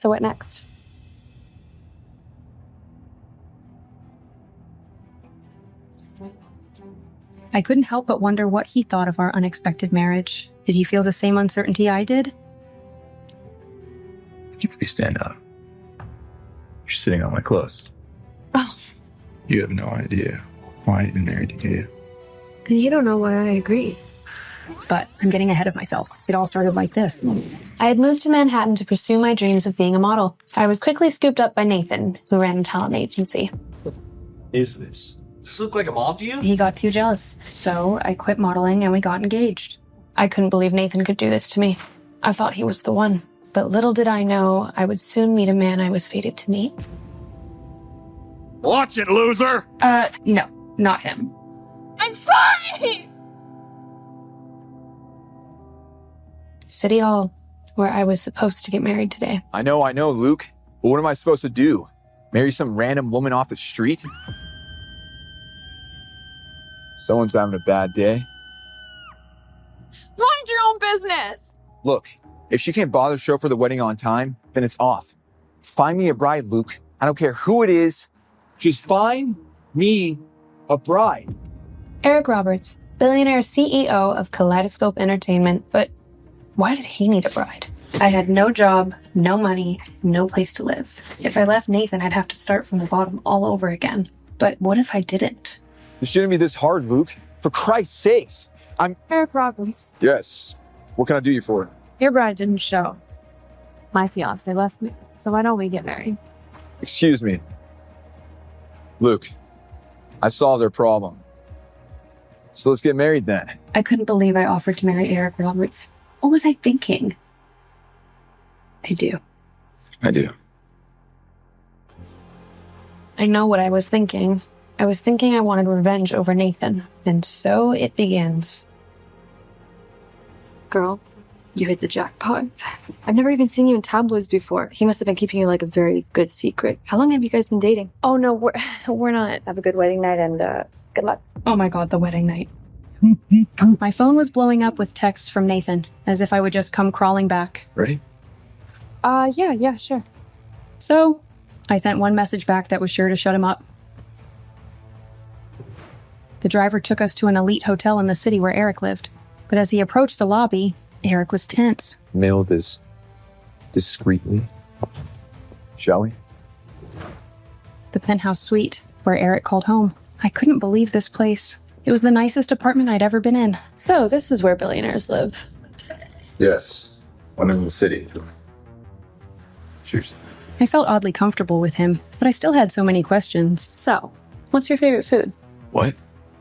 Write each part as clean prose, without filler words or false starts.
So what next? I couldn't help but wonder what he thought of our unexpected marriage. Did he feel the same uncertainty I did? Could you please stand up? You're sitting on my clothes. Oh. You have no idea why I've been married to you. And you don't know why I agree. But I'm getting ahead of myself. It all started like this. I had moved to Manhattan to pursue my dreams of being a model. I was quickly scooped up by Nathan, who ran a talent agency. Is this? Does this look like a mom to you? He got too jealous, so I quit modeling and we got engaged. I couldn't believe Nathan could do this to me. I thought he was the one. But little did I know I would soon meet a man I was fated to meet. Watch it, loser! No, not him. I'm sorry! City Hall, where I was supposed to get married today. I know, Luke. But what am I supposed to do? Marry some random woman off the street? Someone's having a bad day. Mind your own business! Look, if she can't bother to show up for the wedding on time, then it's off. Find me a bride, Luke. I don't care who it is. Just find me a bride. Eric Roberts, billionaire CEO of Kaleidoscope Entertainment, but why did he need a bride? I had no job, no money, no place to live. If I left Nathan, I'd have to start from the bottom all over again. But what if I didn't? This shouldn't be this hard, Luke. For Christ's sakes. Eric Roberts. Yes. What can I do you for? Your bride didn't show. My fiancé left me, so why don't we get married? Excuse me. Luke, I solved their problem. So let's get married then. I couldn't believe I offered to marry Eric Roberts. What was I thinking? I do. I do. I know what I was thinking. I was thinking I wanted revenge over Nathan, and so it begins. Girl, you hit the jackpot. I've never even seen you in tabloids before. He must have been keeping you like a very good secret. How long have you guys been dating? Oh no, we're not. Have a good wedding night and good luck. Oh my god, the wedding night. My phone was blowing up with texts from Nathan, as if I would just come crawling back. Ready? Yeah, sure. So, I sent one message back that was sure to shut him up. The driver took us to an elite hotel in the city where Eric lived. But as he approached the lobby, Eric was tense. Mail this discreetly. Shall we? The penthouse suite, where Eric called home. I couldn't believe this place. It was the nicest apartment I'd ever been in. So this is where billionaires live. Yes. One in the city. Cheers. I felt oddly comfortable with him, but I still had so many questions. So, what's your favorite food? What?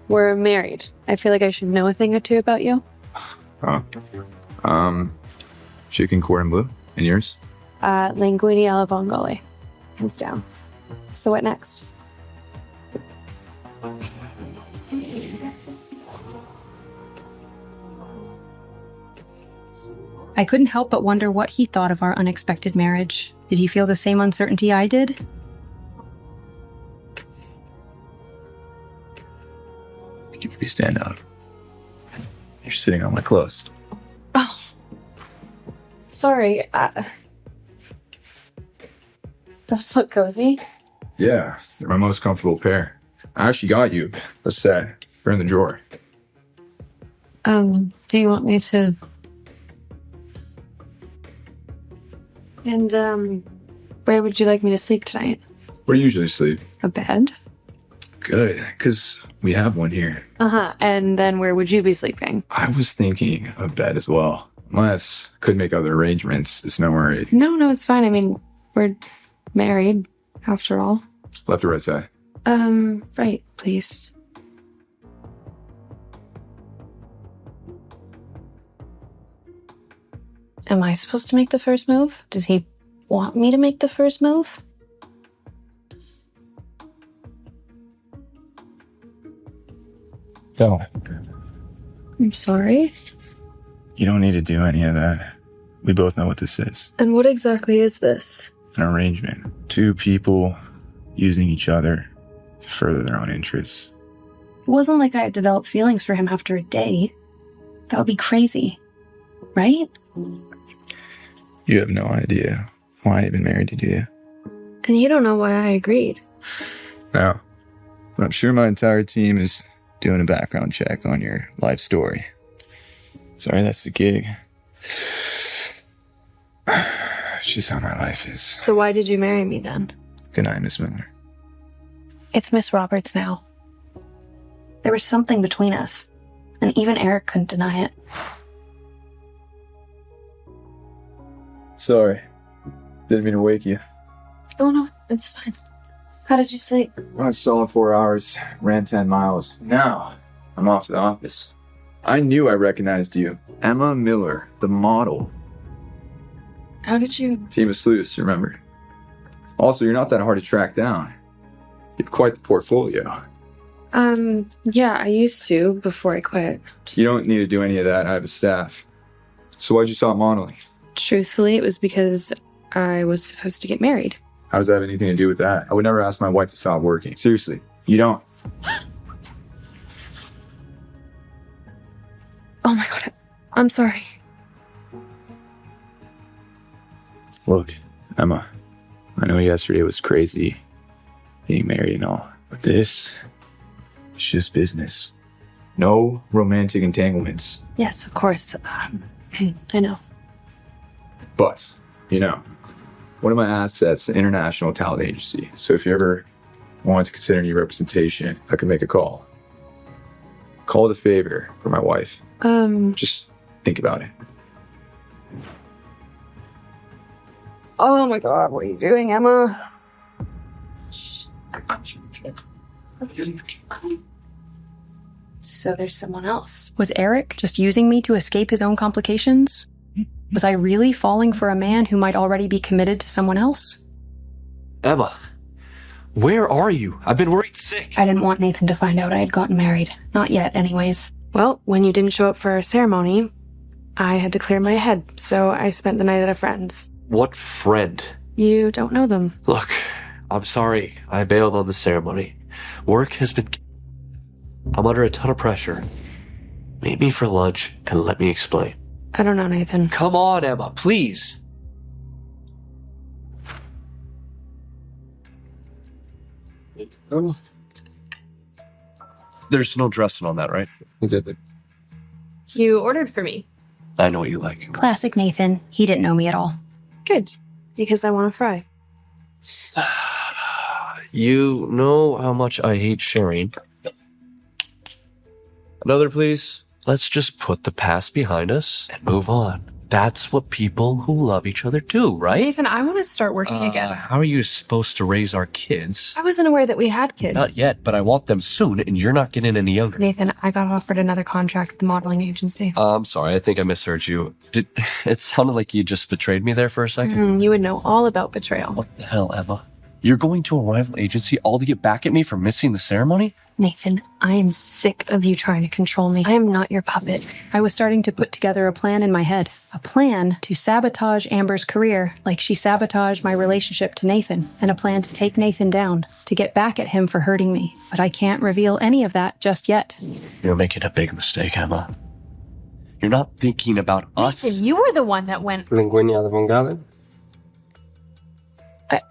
We're married. I feel like I should know a thing or two about you. Chicken cordon bleu. And yours? Linguine alla vongole. Hands down. So what next? I couldn't help but wonder what he thought of our unexpected marriage. Did he feel the same uncertainty I did? Could you please stand up? You're sitting on my clothes. Oh. Sorry. Those look cozy. Yeah, they're my most comfortable pair. I actually got you a set. They're in the drawer. Do you want me to... And, where would you like me to sleep tonight? Where do you usually sleep? A bed? Good, because we have one here. Uh-huh. And then where would you be sleeping? I was thinking a bed as well. Unless could make other arrangements. It's no worry. No, it's fine. I mean, we're married, after all. Left or right side? Right, please. Am I supposed to make the first move? Does he want me to make the first move? Don't. I'm sorry. You don't need to do any of that. We both know what this is. And what exactly is this? An arrangement. Two people using each other to further their own interests. It wasn't like I had developed feelings for him after a day. That would be crazy. Right? You have no idea why you've been married to you. And you don't know why I agreed. No. But I'm sure my entire team is doing a background check on your life story. Sorry, that's the gig. It's just how my life is. So why did you marry me then? Good night, Miss Miller. It's Miss Roberts now. There was something between us, and even Eric couldn't deny it. Sorry. Didn't mean to wake you. Oh no, it's fine. How did you sleep? I saw 4 hours, ran 10 miles. Now, I'm off to the office. I knew I recognized you. Emma Miller, the model. How did you? Team of sleuths, remember? Also, you're not that hard to track down. You have quite the portfolio. Yeah, I used to before I quit. You don't need to do any of that. I have a staff. So why'd you stop modeling? Truthfully, it was because I was supposed to get married. How does that have anything to do with that? I would never ask my wife to stop working. Seriously, you don't. Oh my god, I'm sorry. Look, Emma, I know yesterday was crazy, being married and all, but this is just business. No romantic entanglements. Yes, of course. I know. But, one of my assets is an international talent agency. So if you ever want to consider any representation, I can make a call. Call it a favor for my wife. Just think about it. Oh my god, what are you doing, Emma? So there's someone else. Was Eric just using me to escape his own complications? Was I really falling for a man who might already be committed to someone else? Emma, where are you? I've been worried sick. I didn't want Nathan to find out I had gotten married. Not yet, anyways. Well, when you didn't show up for our ceremony, I had to clear my head, so I spent the night at a friend's. What friend? You don't know them. Look, I'm sorry. I bailed on the ceremony. Work has been... I'm under a ton of pressure. Meet me for lunch and let me explain. I don't know, Nathan. Come on, Emma, please. There's no dressing on that, right? You ordered for me. I know what you like. Classic Nathan. He didn't know me at all. Good, because I want to fry. You know how much I hate sharing. Another, please. Let's just put the past behind us and move on. That's what people who love each other do, right? Nathan, I want to start working again. How are you supposed to raise our kids? I wasn't aware that we had kids. Not yet, but I want them soon, and you're not getting any younger. Nathan, I got offered another contract with the modeling agency. I'm sorry, I think I misheard you. It sounded like you just betrayed me there for a second. You would know all about betrayal. What the hell, Emma? You're going to a rival agency all to get back at me for missing the ceremony? Nathan, I am sick of you trying to control me. I am not your puppet. I was starting to put together a plan in my head. A plan to sabotage Amber's career like she sabotaged my relationship to Nathan. And a plan to take Nathan down, to get back at him for hurting me. But I can't reveal any of that just yet. You're making a big mistake, Emma. You're not thinking about us. Nathan, you were the one that went... Linguini alla vongale?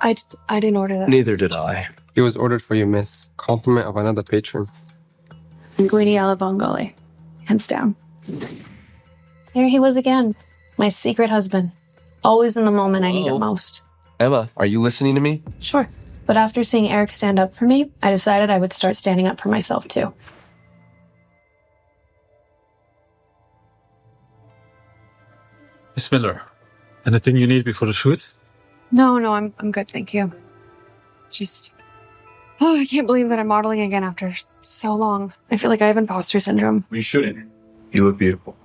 I didn't order that. Neither did I. It was ordered for you, miss. Compliment of another patron. Linguini alla vongole. Hands down. There he was again. My secret husband. Always in the moment I need it most. Emma, are you listening to me? Sure. But after seeing Eric stand up for me, I decided I would start standing up for myself too. Miss Miller, anything you need before the shoot? No, I'm good, thank you. I can't believe that I'm modeling again after so long. I feel like I have imposter syndrome. You shouldn't. You look beautiful.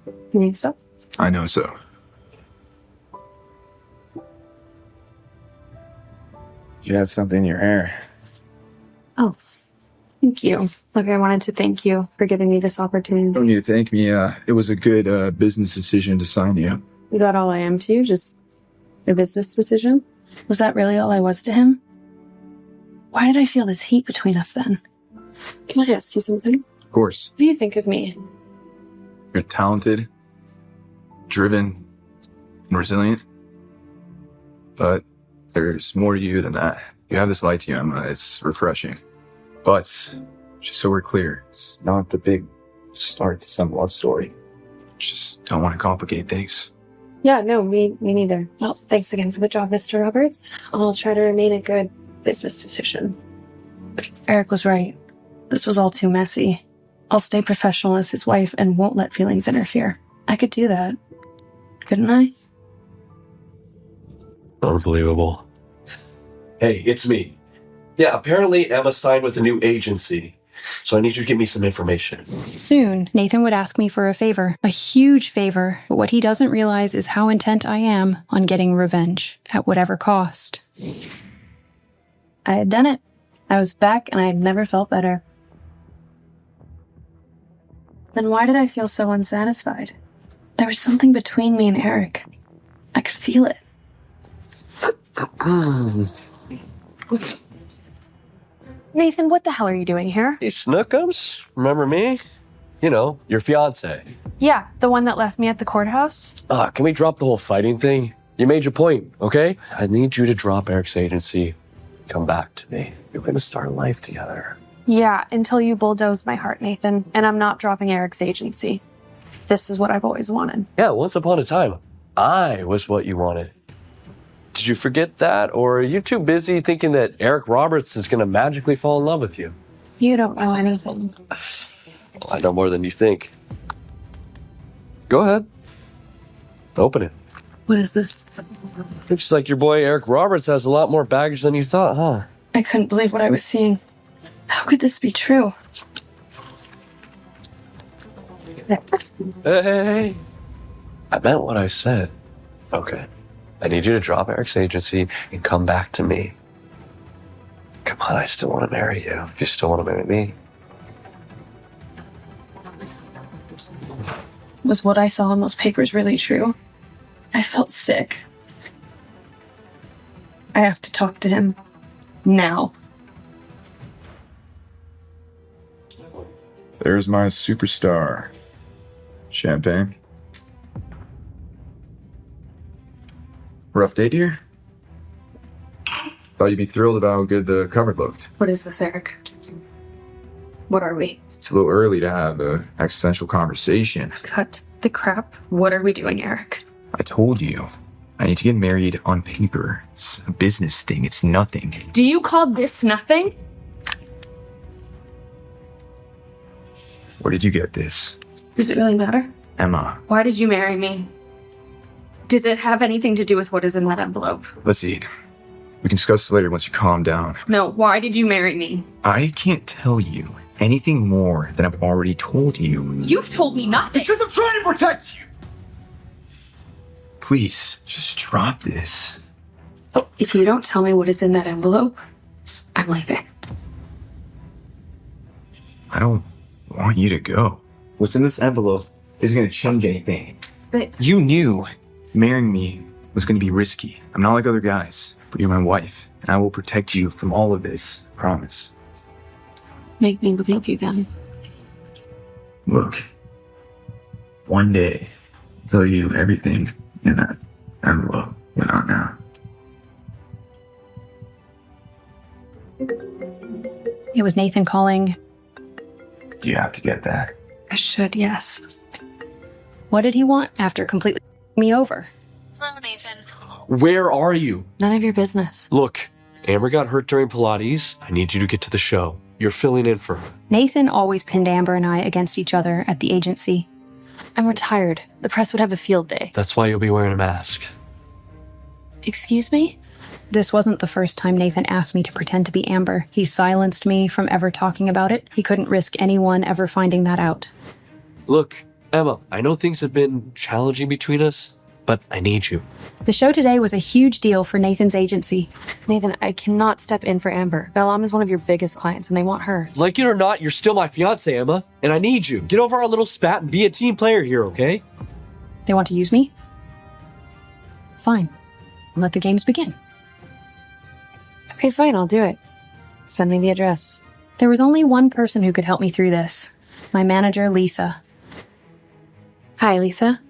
You think so? I know so. You had something in your hair. Oh, thank you. Look, I wanted to thank you for giving me this opportunity. You don't need to thank me. It was a good business decision to sign you. Is that all I am to you? Just a business decision? Was that really all I was to him? Why did I feel this heat between us then? Can I ask you something? Of course. What do you think of me? You're talented, driven, and resilient. But there's more to you than that. You have this light to you, Emma. It's refreshing. But, just so we're clear, it's not the big start to some love story. Just don't want to complicate things. Yeah, no, me neither. Well, thanks again for the job, Mr. Roberts. I'll try to remain a good business decision. Eric was right. This was all too messy. I'll stay professional as his wife and won't let feelings interfere. I could do that. Couldn't I? Unbelievable. Hey, it's me. Yeah, apparently Emma signed with a new agency, so I need you to give me some information. Soon, Nathan would ask me for a favor, a huge favor, but what he doesn't realize is how intent I am on getting revenge, at whatever cost. I had done it. I was back and I had never felt better. Then why did I feel so unsatisfied? There was something between me and Eric. I could feel it. Nathan, what the hell are you doing here? Hey, Snookums, remember me? You know, your fiancé. Yeah, the one that left me at the courthouse? Can we drop the whole fighting thing? You made your point, okay? I need you to drop Eric's agency. Come back to me. We're gonna start life together. Yeah, until you bulldoze my heart, Nathan. And I'm not dropping Eric's agency. This is what I've always wanted. Yeah, once upon a time, I was what you wanted. Did you forget that? Or are you too busy thinking that Eric Roberts is gonna magically fall in love with you? You don't know anything. Well, I know more than you think. Go ahead. Open it. What is this? Looks like your boy Eric Roberts has a lot more baggage than you thought, huh? I couldn't believe what I was seeing. How could this be true? Hey. I meant what I said. Okay. I need you to drop Eric's agency and come back to me. Come on, I still want to marry you. If you still want to marry me. Was what I saw in those papers really true? I felt sick. I have to talk to him. Now. There's my superstar. Champagne. Rough date here? Thought you'd be thrilled about how good the cover looked. What is this, Eric? What are we? It's a little early to have an existential conversation. Cut the crap. What are we doing, Eric? I told you. I need to get married on paper. It's a business thing. It's nothing. Do you call this nothing? Where did you get this? Does it really matter? Emma, Why did you marry me? Does it have anything to do with what is in that envelope? let's eat. We can discuss this later once you calm down. No, why did you marry me? I can't tell you anything more than I've already told you. You've told me nothing. Because I'm trying to protect you! Please, just drop this. If you don't tell me what is in that envelope, I'm leaving. I don't want you to go. What's in this envelope isn't going to change anything. But You knew marrying me was going to be risky. I'm not like other guys, but you're my wife, and I will protect you from all of this. Promise. make me believe you then. Look, one day, I'll tell you everything in that envelope, but not now. It was Nathan calling. You have to get that. I should, yes. What did he want after completely me over? Hello, Nathan. Where are you? None of your business. Look, Amber got hurt during Pilates. I need you to get to the show. You're filling in for her. Nathan always pinned Amber and I against each other at the agency. I'm retired. The press would have a field day. That's why you'll be wearing a mask. Excuse me? This wasn't the first time Nathan asked me to pretend to be Amber. He silenced me from ever talking about it. He couldn't risk anyone ever finding that out. Look, Emma, I know things have been challenging between us, but I need you. The show today was a huge deal for Nathan's agency. Nathan, I cannot step in for Amber. Bellam is one of your biggest clients, and they want her. Like it or not, you're still my fiance, Emma, and I need you. Get over our little spat and be a team player here, okay? They want to use me? Fine. Let the games begin. Okay, fine, I'll do it. Send me the address. There was only one person who could help me through this. My manager, Lisa. Hi, Lisa.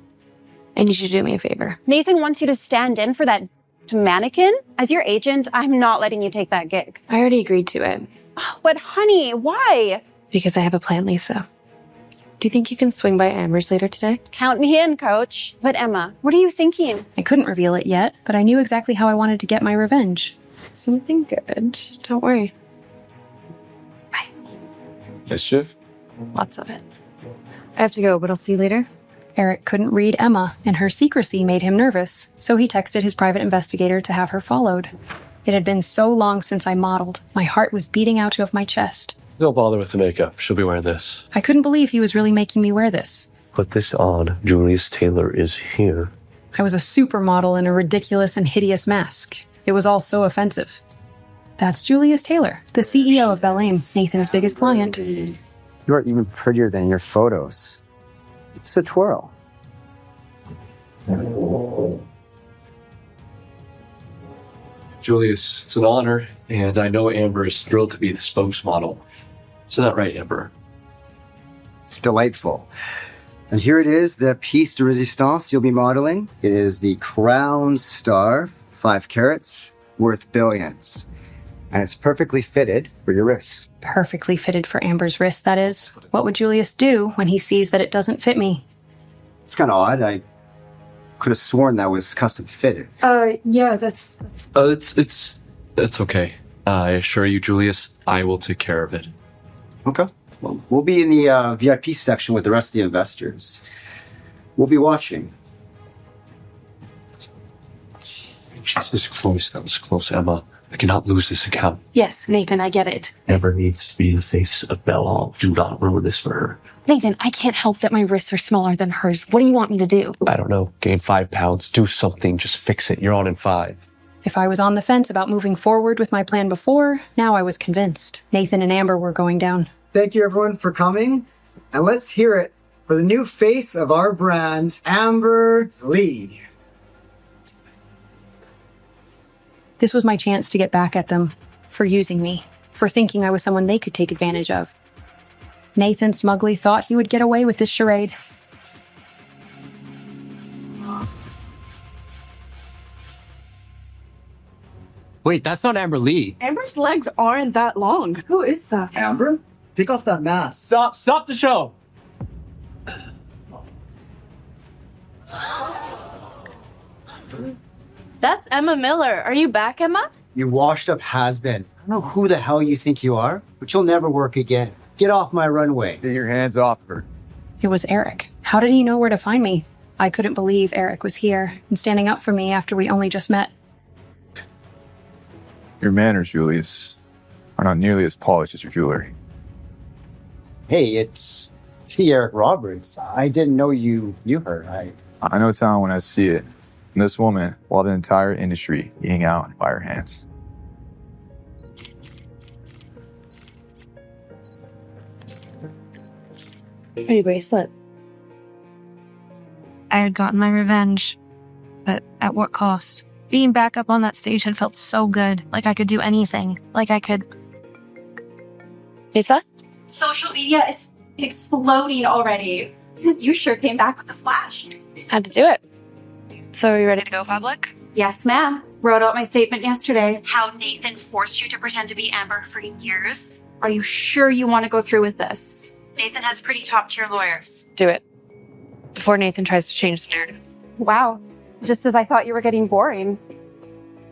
I need you to do me a favor. Nathan wants you to stand in for that to mannequin? As your agent, I'm not letting you take that gig. I already agreed to it. But honey, why? Because I have a plan, Lisa. Do you think you can swing by Amber's later today? Count me in, coach. But Emma, what are you thinking? I couldn't reveal it yet, but I knew exactly how I wanted to get my revenge. Something good. Don't worry. Mischief? Lots of it. I have to go, but I'll see you later. Eric couldn't read Emma, and her secrecy made him nervous, so he texted his private investigator to have her followed. It had been so long since I modeled. My heart was beating out of my chest. Don't bother with the makeup. She'll be wearing this. I couldn't believe he was really making me wear this. Put this on. Julius Taylor is here. I was a supermodel in a ridiculous and hideous mask. It was all so offensive. That's Julius Taylor, the CEO of Bel Aim, Nathan's biggest client. You are even prettier than your photos. It's a twirl. Julius, it's an honor, and I know Amber is thrilled to be the spokesmodel. Isn't that right, Amber? It's delightful. And here it is, the piece de resistance you'll be modeling. It is the Crown Star, 5 carats, worth billions. And it's perfectly fitted for your wrist. Perfectly fitted for Amber's wrist, that is. What would Julius do when he sees that it doesn't fit me? It's kind of odd. I could have sworn that was custom fitted. Yeah, that's... It's okay. I assure you, Julius, I will take care of it. Okay. Well, we'll be in the VIP section with the rest of the investors. We'll be watching. Jesus Christ, that was close, Emma. I cannot lose this account. Yes, Nathan, I get it. Amber needs to be the face of Belle. Do not ruin this for her. Nathan, I can't help that my wrists are smaller than hers. What do you want me to do? I don't know. Gain 5 pounds. Do something. Just fix it. You're on in 5. If I was on the fence about moving forward with my plan before, now I was convinced. Nathan and Amber were going down. Thank you, everyone, for coming. And let's hear it for the new face of our brand, Amber Lee. This was my chance to get back at them, for using me, for thinking I was someone they could take advantage of. Nathan smugly thought he would get away with this charade. Wait, that's not Amber Lee. Amber's legs aren't that long. Who is that? Amber, take off that mask. Stop the show. That's Emma Miller. Are you back, Emma? You washed up has-been. I don't know who the hell you think you are, but you'll never work again. Get off my runway. Get your hands off her. It was Eric. How did he know where to find me? I couldn't believe Eric was here and standing up for me after we only just met. Your manners, Julius, are not nearly as polished as your jewelry. Hey, it's the Eric Roberts. I didn't know you her. I know talent when I see it. And this woman, while the entire industry eating out by her hands. Pretty bracelet. I had gotten my revenge, but at what cost? Being back up on that stage had felt so good, like I could do anything, like I could... Lisa? Social media is exploding already. You sure came back with a splash. Had to do it. So are you ready to go public? Yes, ma'am. Wrote out my statement yesterday. How Nathan forced you to pretend to be Amber for years. Are you sure you want to go through with this? Nathan has pretty top-tier lawyers. Do it. Before Nathan tries to change the narrative. Wow. Just as I thought you were getting boring.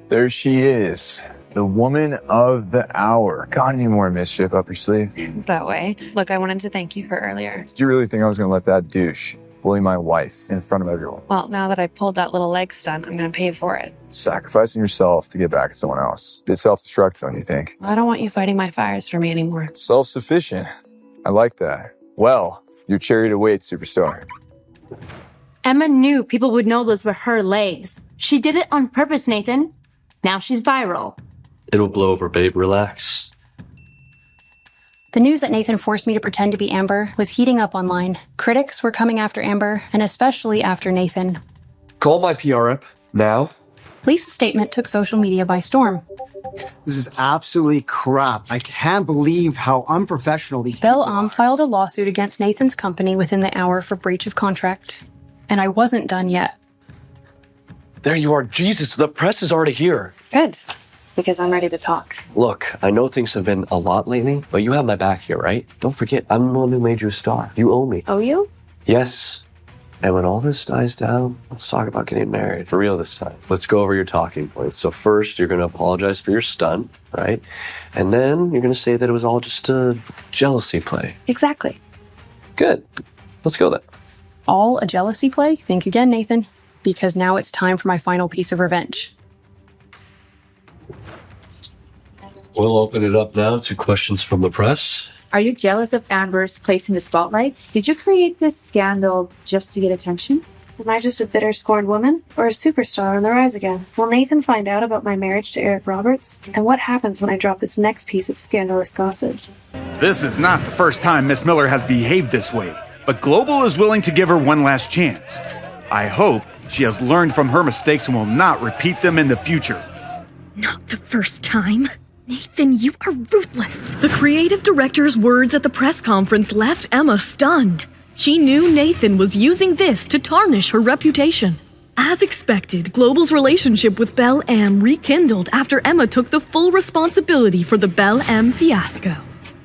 There she is, the woman of the hour. Got any more mischief up your sleeve? It's that way. Look, I wanted to thank you for earlier. Did you really think I was going to let that douche bully my wife in front of everyone? Well, now that I pulled that little leg stunt, I'm going to pay for it. Sacrificing yourself to get back at someone else. Bit self-destructive, don't you think? I don't want you fighting my fires for me anymore. Self-sufficient. I like that. Well, your chariot awaits, superstar. Emma knew people would know those were her legs. She did it on purpose, Nathan. Now she's viral. It'll blow over, babe. Relax. The news that Nathan forced me to pretend to be Amber was heating up online. Critics were coming after Amber, and especially after Nathan. Call my PR rep now. Lisa's statement took social media by storm. This is absolutely crap. I can't believe how unprofessional these Bel people are. Am filed a lawsuit against Nathan's company within the hour for breach of contract. And I wasn't done yet. There you are. Jesus, the press is already here. Good, because I'm ready to talk. Look, I know things have been a lot lately, but you have my back here, right? Don't forget, I'm the one who made you a star. You owe me. Oh, you? Yes. And when all this dies down, let's talk about getting married. For real this time. Let's go over your talking points. So first, you're going to apologize for your stunt, right? And then you're going to say that it was all just a jealousy play. Exactly. Good. Let's go then. All a jealousy play? Think again, Nathan. Because now it's time for my final piece of revenge. We'll open it up now to questions from the press. Are you jealous of Amber's place in the spotlight? Did you create this scandal just to get attention? Am I just a bitter, scorned woman? Or a superstar on the rise again? Will Nathan find out about my marriage to Eric Roberts? And what happens when I drop this next piece of scandalous gossip? This is not the first time Miss Miller has behaved this way, but Global is willing to give her one last chance. I hope she has learned from her mistakes and will not repeat them in the future. Not the first time. Nathan, you are ruthless. The creative director's words at the press conference left Emma stunned. She knew Nathan was using this to tarnish her reputation. As expected, Global's relationship with Belle M rekindled after Emma took the full responsibility for the Belle M fiasco.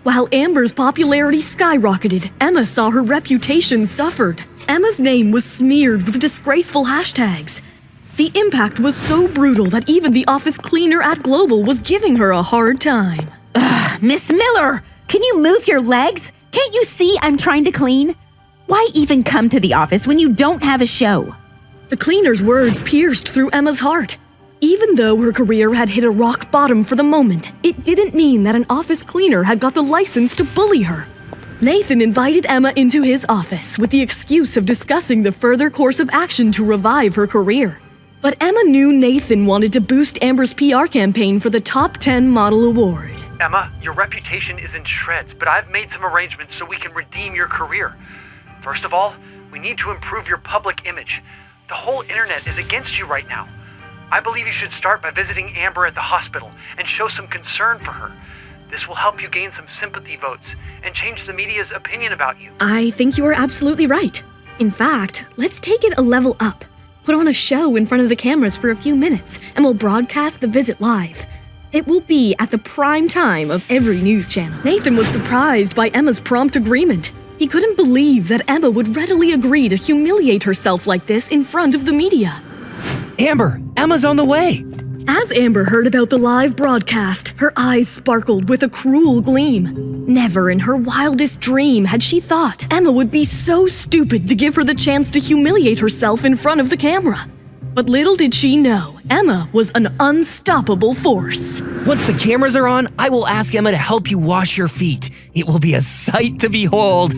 While Amber's popularity skyrocketed, Emma saw her reputation suffered. Emma's name was smeared with disgraceful hashtags. The impact was so brutal that even the office cleaner at Global was giving her a hard time. Ugh, Miss Miller, can you move your legs? Can't you see I'm trying to clean? Why even come to the office when you don't have a show? The cleaner's words pierced through Emma's heart. Even though her career had hit a rock bottom for the moment, it didn't mean that an office cleaner had got the license to bully her. Nathan invited Emma into his office with the excuse of discussing the further course of action to revive her career. But Emma knew Nathan wanted to boost Amber's PR campaign for the Top 10 Model Award. Emma, your reputation is in shreds, but I've made some arrangements so we can redeem your career. First of all, we need to improve your public image. The whole internet is against you right now. I believe you should start by visiting Amber at the hospital and show some concern for her. This will help you gain some sympathy votes and change the media's opinion about you. I think you are absolutely right. In fact, let's take it a level up. Put on a show in front of the cameras for a few minutes, and we'll broadcast the visit live. It will be at the prime time of every news channel. Nathan was surprised by Emma's prompt agreement. He couldn't believe that Emma would readily agree to humiliate herself like this in front of the media. Amber, Emma's on the way. As Amber heard about the live broadcast, her eyes sparkled with a cruel gleam. Never in her wildest dream had she thought Emma would be so stupid to give her the chance to humiliate herself in front of the camera. But little did she know, Emma was an unstoppable force. Once the cameras are on, I will ask Emma to help you wash your feet. It will be a sight to behold.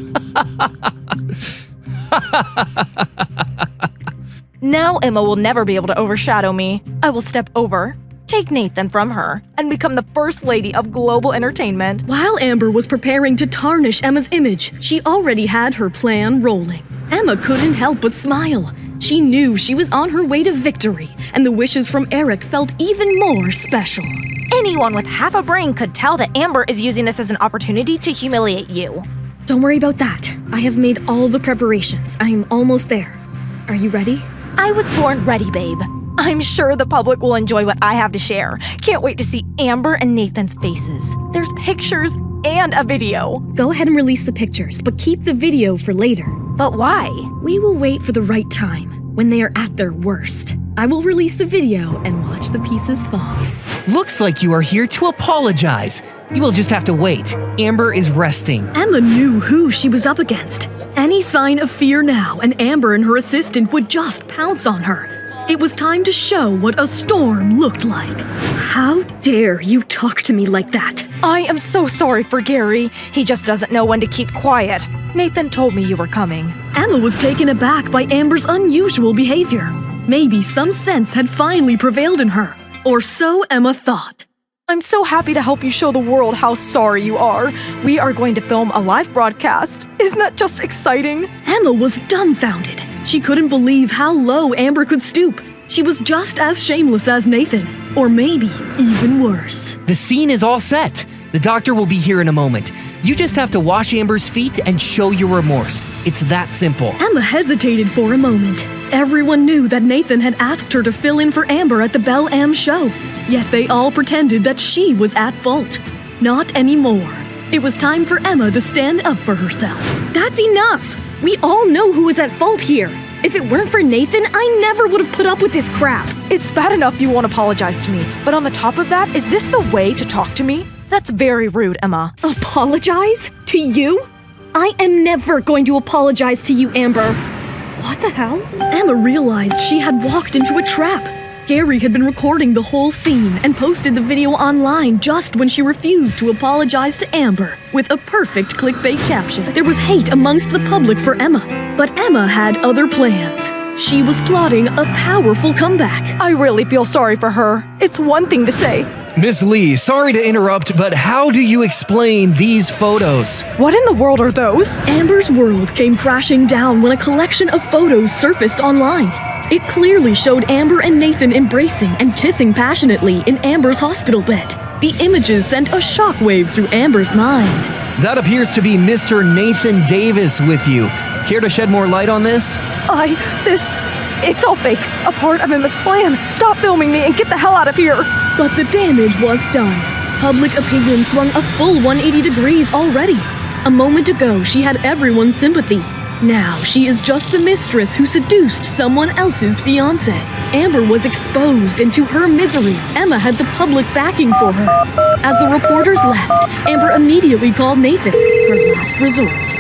Now Emma will never be able to overshadow me. I will step over, take Nathan from her, and become the first lady of global entertainment. While Amber was preparing to tarnish Emma's image, she already had her plan rolling. Emma couldn't help but smile. She knew she was on her way to victory, and the wishes from Eric felt even more special. Anyone with half a brain could tell that Amber is using this as an opportunity to humiliate you. Don't worry about that. I have made all the preparations. I'm almost there. Are you ready? I was born ready, babe. I'm sure the public will enjoy what I have to share. Can't wait to see Amber and Nathan's faces. There's pictures and a video. Go ahead and release the pictures, but keep the video for later. But why? We will wait for the right time, when they are at their worst. I will release the video and watch the pieces fall. Looks like you are here to apologize. You will just have to wait. Amber is resting. Emma knew who she was up against. Any sign of fear now, and Amber and her assistant would just pounce on her. It was time to show what a storm looked like. How dare you talk to me like that? I am so sorry for Gary. He just doesn't know when to keep quiet. Nathan told me you were coming. Emma was taken aback by Amber's unusual behavior. Maybe some sense had finally prevailed in her, or so Emma thought. I'm so happy to help you show the world how sorry you are. We are going to film a live broadcast. Isn't that just exciting? Emma was dumbfounded. She couldn't believe how low Amber could stoop. She was just as shameless as Nathan, or maybe even worse. The scene is all set. The doctor will be here in a moment. You just have to wash Amber's feet and show your remorse. It's that simple. Emma hesitated for a moment. Everyone knew that Nathan had asked her to fill in for Amber at the Belle Am show, yet they all pretended that she was at fault. Not anymore. It was time for Emma to stand up for herself. That's enough! We all know who is at fault here. If it weren't for Nathan, I never would have put up with this crap. It's bad enough you won't apologize to me, but on the top of that, is this the way to talk to me? That's very rude, Emma. Apologize? To you? I am never going to apologize to you, Amber. What the hell? Emma realized she had walked into a trap. Gary had been recording the whole scene and posted the video online just when she refused to apologize to Amber with a perfect clickbait caption. There was hate amongst the public for Emma, but Emma had other plans. She was plotting a powerful comeback. I really feel sorry for her. It's one thing to say, Miss Lee, sorry to interrupt, but how do you explain these photos? what in the world are those? Amber's world came crashing down when a collection of photos surfaced online. It clearly showed Amber and Nathan embracing and kissing passionately in Amber's hospital bed. The images sent a shockwave through Amber's mind. That appears to be Mr. Nathan Davis with you. Care to shed more light on this? It's all fake. A part of Emma's plan. Stop filming me and get the hell out of here. But the damage was done. Public opinion swung a full 180 degrees already. A moment ago, she had everyone's sympathy. Now, she is just the mistress who seduced someone else's fiancé. Amber was exposed, and to her misery, Emma had the public backing for her. As the reporters left, Amber immediately called Nathan, her last resort.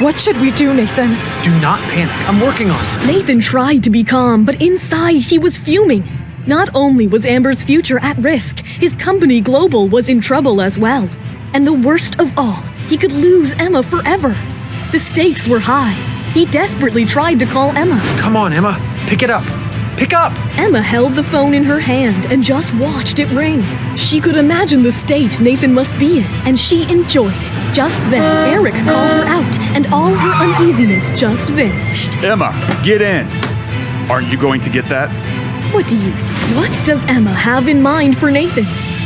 What should we do, Nathan? Do not panic. I'm working on it. Nathan tried to be calm, but inside he was fuming. Not only was Amber's future at risk, his company Global was in trouble as well. And the worst of all, he could lose Emma forever. The stakes were high. He desperately tried to call Emma. Come on, Emma. Pick it up. Pick up! Emma held the phone in her hand and just watched it ring. She could imagine the state Nathan must be in, and she enjoyed it. Just then, Eric called her out, and all her uneasiness just vanished. Emma, get in. Aren't you going to get that? What does Emma have in mind for Nathan?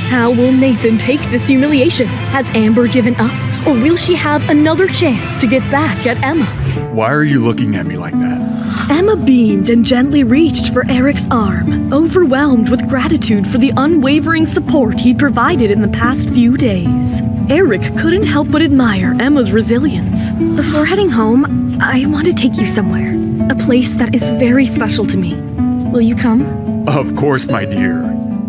How will Nathan take this humiliation? Has Amber given up? Or will she have another chance to get back at Emma? Why are you looking at me like that? Emma beamed and gently reached for Eric's arm, overwhelmed with gratitude for the unwavering support he'd provided in the past few days. Eric couldn't help but admire Emma's resilience. Before heading home, I want to take you somewhere. A place that is very special to me. Will you come? Of course, my dear.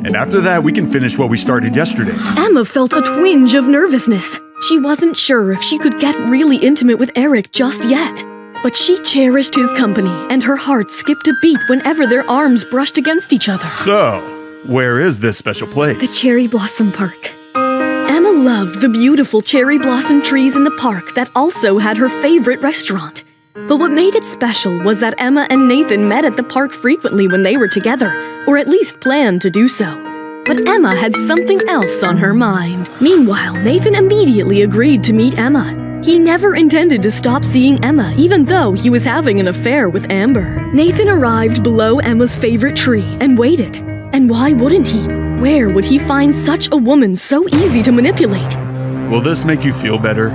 And after that, we can finish what we started yesterday. Emma felt a twinge of nervousness. She wasn't sure if she could get really intimate with Eric just yet. But she cherished his company, and her heart skipped a beat whenever their arms brushed against each other. So, where is this special place? The Cherry Blossom Park. Emma loved the beautiful cherry blossom trees in the park that also had her favorite restaurant. But what made it special was that Emma and Nathan met at the park frequently when they were together, or at least planned to do so. But Emma had something else on her mind. Meanwhile, Nathan immediately agreed to meet Emma. He never intended to stop seeing Emma, even though he was having an affair with Amber. Nathan arrived below Emma's favorite tree and waited. And why wouldn't he? Where would he find such a woman so easy to manipulate? Will this make you feel better?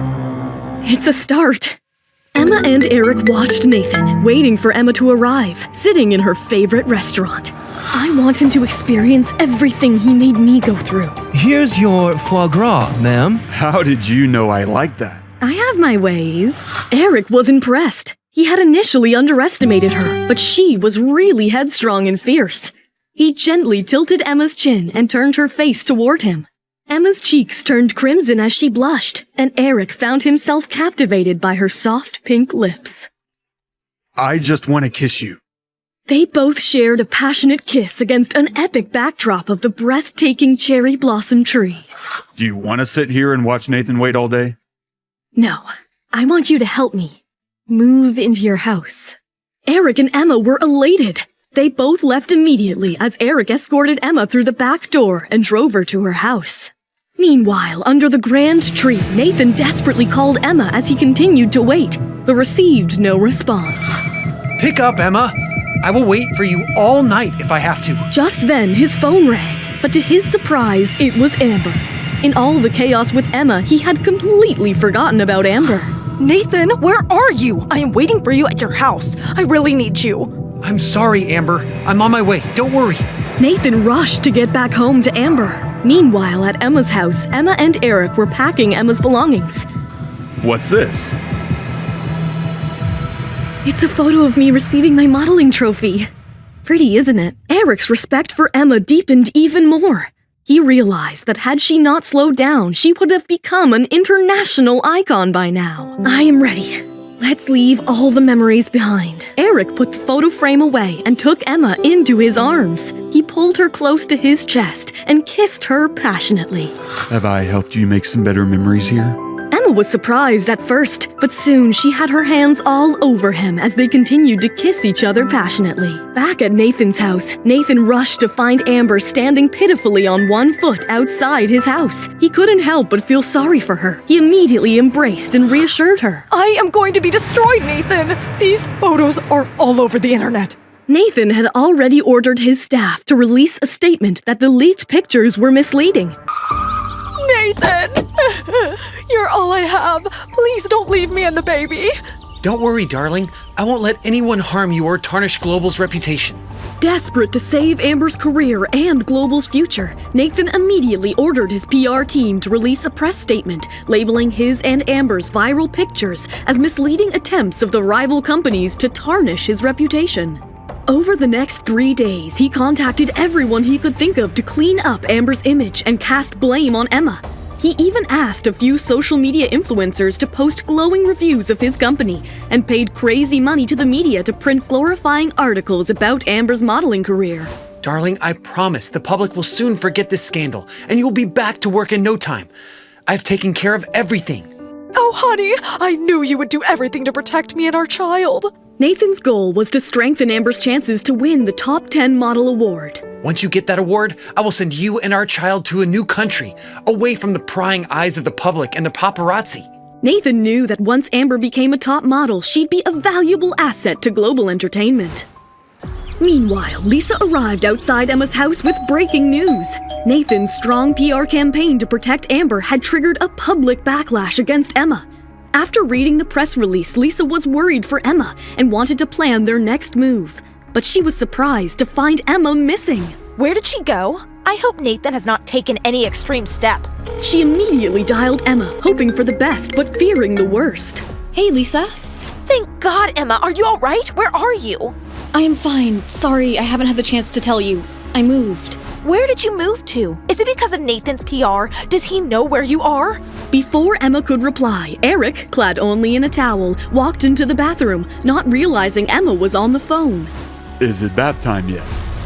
It's a start. Emma and Eric watched Nathan, waiting for Emma to arrive, sitting in her favorite restaurant. I want him to experience everything he made me go through. Here's your foie gras, ma'am. How did you know I like that? I have my ways. Eric was impressed. He had initially underestimated her, but she was really headstrong and fierce. He gently tilted Emma's chin and turned her face toward him. Emma's cheeks turned crimson as she blushed, and Eric found himself captivated by her soft pink lips. I just want to kiss you. They both shared a passionate kiss against an epic backdrop of the breathtaking cherry blossom trees. Do you want to sit here and watch Nathan wait all day? No, I want you to help me. Move into your house. Eric and Emma were elated. They both left immediately as Eric escorted Emma through the back door and drove her to her house. Meanwhile, under the grand tree, Nathan desperately called Emma as he continued to wait, but received no response. Pick up, Emma. I will wait for you all night if I have to. Just then, his phone rang, but to his surprise, it was Amber. In all the chaos with Emma, he had completely forgotten about Amber. Nathan, where are you? I am waiting for you at your house. I really need you. I'm sorry, Amber. I'm on my way. Don't worry. Nathan rushed to get back home to Amber. Meanwhile, at Emma's house, Emma and Eric were packing Emma's belongings. What's this? It's a photo of me receiving my modeling trophy. Pretty, isn't it? Eric's respect for Emma deepened even more. He realized that had she not slowed down, she would have become an international icon by now. I am ready. Let's leave all the memories behind. Eric put the photo frame away and took Emma into his arms. He pulled her close to his chest and kissed her passionately. Have I helped you make some better memories here? Emma was surprised at first, but soon she had her hands all over him as they continued to kiss each other passionately. Back at Nathan's house, Nathan rushed to find Amber standing pitifully on one foot outside his house. He couldn't help but feel sorry for her. He immediately embraced and reassured her. I am going to be destroyed, Nathan. These photos are all over the internet. Nathan had already ordered his staff to release a statement that the leaked pictures were misleading. Nathan! You're all I have. Please don't leave me and the baby. Don't worry, darling. I won't let anyone harm you or tarnish Global's reputation. Desperate to save Amber's career and Global's future, Nathan immediately ordered his PR team to release a press statement labeling his and Amber's viral pictures as misleading attempts of the rival companies to tarnish his reputation. Over the next 3 days, he contacted everyone he could think of to clean up Amber's image and cast blame on Emma. He even asked a few social media influencers to post glowing reviews of his company and paid crazy money to the media to print glorifying articles about Amber's modeling career. Darling, I promise the public will soon forget this scandal and you'll be back to work in no time. I've taken care of everything. Oh, honey, I knew you would do everything to protect me and our child. Nathan's goal was to strengthen Amber's chances to win the Top 10 Model Award. Once you get that award, I will send you and our child to a new country, away from the prying eyes of the public and the paparazzi. Nathan knew that once Amber became a top model, she'd be a valuable asset to Global Entertainment. Meanwhile, Lisa arrived outside Emma's house with breaking news. Nathan's strong PR campaign to protect Amber had triggered a public backlash against Emma. After reading the press release, Lisa was worried for Emma and wanted to plan their next move. But she was surprised to find Emma missing. Where did she go? I hope Nathan has not taken any extreme step. She immediately dialed Emma, hoping for the best but fearing the worst. Hey, Lisa. Thank God, Emma. Are you all right? Where are you? I am fine. Sorry, I haven't had the chance to tell you. I moved. Where did you move to? Is it because of Nathan's PR? Does he know where you are? Before Emma could reply, Eric, clad only in a towel, walked into the bathroom, not realizing Emma was on the phone. Is it bath time yet?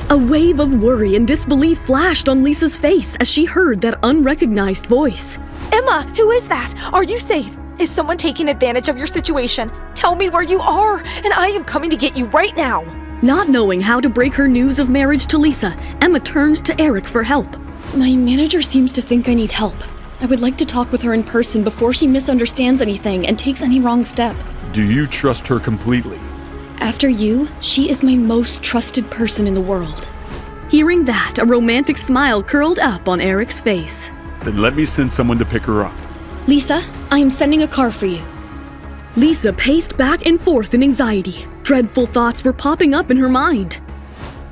A wave of worry and disbelief flashed on Lisa's face as she heard that unrecognized voice. Emma, who is that? Are you safe? Is someone taking advantage of your situation? Tell me where you are, and I am coming to get you right now. Not knowing how to break her news of marriage to Lisa, Emma turned to Eric for help. My manager seems to think I need help. I would like to talk with her in person before she misunderstands anything and takes any wrong step. Do you trust her completely? After you, she is my most trusted person in the world. Hearing that, a romantic smile curled up on Eric's face. Then let me send someone to pick her up. Lisa, I am sending a car for you. Lisa paced back and forth in anxiety. Dreadful thoughts were popping up in her mind.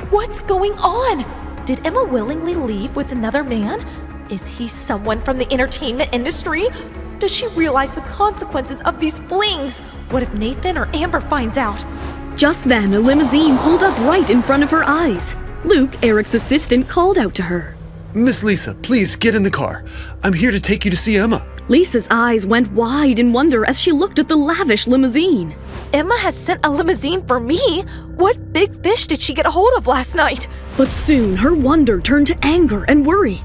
What's going on? Did Emma willingly leave with another man? Is he someone from the entertainment industry? Does she realize the consequences of these flings? What if Nathan or Amber finds out? Just then, a limousine pulled up right in front of her eyes. Luke, Eric's assistant, called out to her. Miss Lisa, please get in the car. I'm here to take you to see Emma. Lisa's eyes went wide in wonder as she looked at the lavish limousine. Emma has sent a limousine for me? What big fish did she get a hold of last night? But soon, her wonder turned to anger and worry.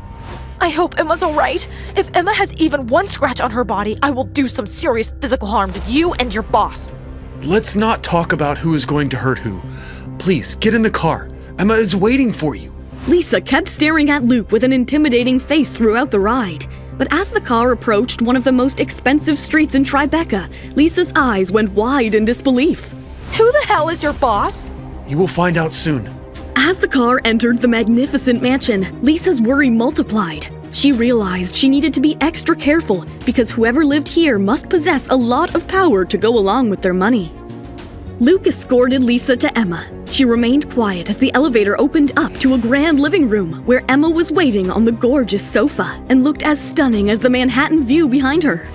I hope Emma's all right. If Emma has even one scratch on her body, I will do some serious physical harm to you and your boss. Let's not talk about who is going to hurt who. Please, get in the car. Emma is waiting for you. Lisa kept staring at Luke with an intimidating face throughout the ride. But as the car approached one of the most expensive streets in Tribeca, Lisa's eyes went wide in disbelief. Who the hell is your boss? You will find out soon. As the car entered the magnificent mansion, Lisa's worry multiplied. She realized she needed to be extra careful because whoever lived here must possess a lot of power to go along with their money. Luke escorted Lisa to Emma. She remained quiet as the elevator opened up to a grand living room where Emma was waiting on the gorgeous sofa and looked as stunning as the Manhattan view behind her.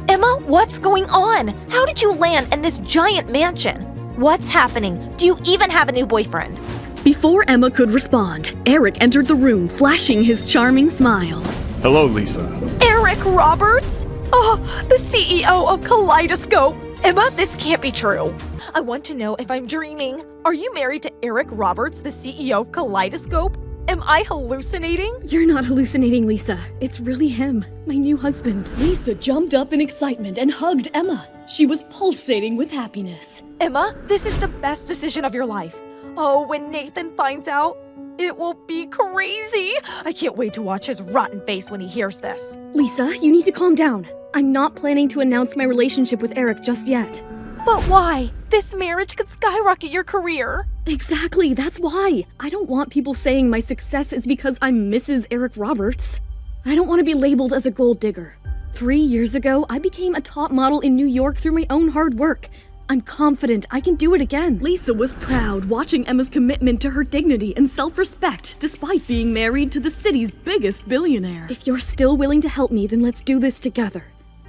Emma, what's going on? How did you land in this giant mansion? What's happening? Do you even have a new boyfriend? Before Emma could respond, Eric entered the room, flashing his charming smile. Hello, Lisa. Eric Roberts? Oh, the CEO of Kaleidoscope. Emma, this can't be true. I want to know if I'm dreaming. Are you married to Eric Roberts, the CEO of Kaleidoscope? Am I hallucinating? You're not hallucinating, Lisa. It's really him, my new husband. Lisa jumped up in excitement and hugged Emma. She was pulsating with happiness. Emma, this is the best decision of your life. Oh, when Nathan finds out, it will be crazy. I can't wait to watch his rotten face when he hears this. Lisa, you need to calm down. I'm not planning to announce my relationship with Eric just yet. But why? This marriage could skyrocket your career. Exactly, that's why. I don't want people saying my success is because I'm Mrs. Eric Roberts. I don't want to be labeled as a gold digger. 3 years ago, I became a top model in New York through my own hard work. I'm confident I can do it again. Lisa was proud watching Emma's commitment to her dignity and self-respect despite being married to the city's biggest billionaire. If you're still willing to help me, then let's do this together.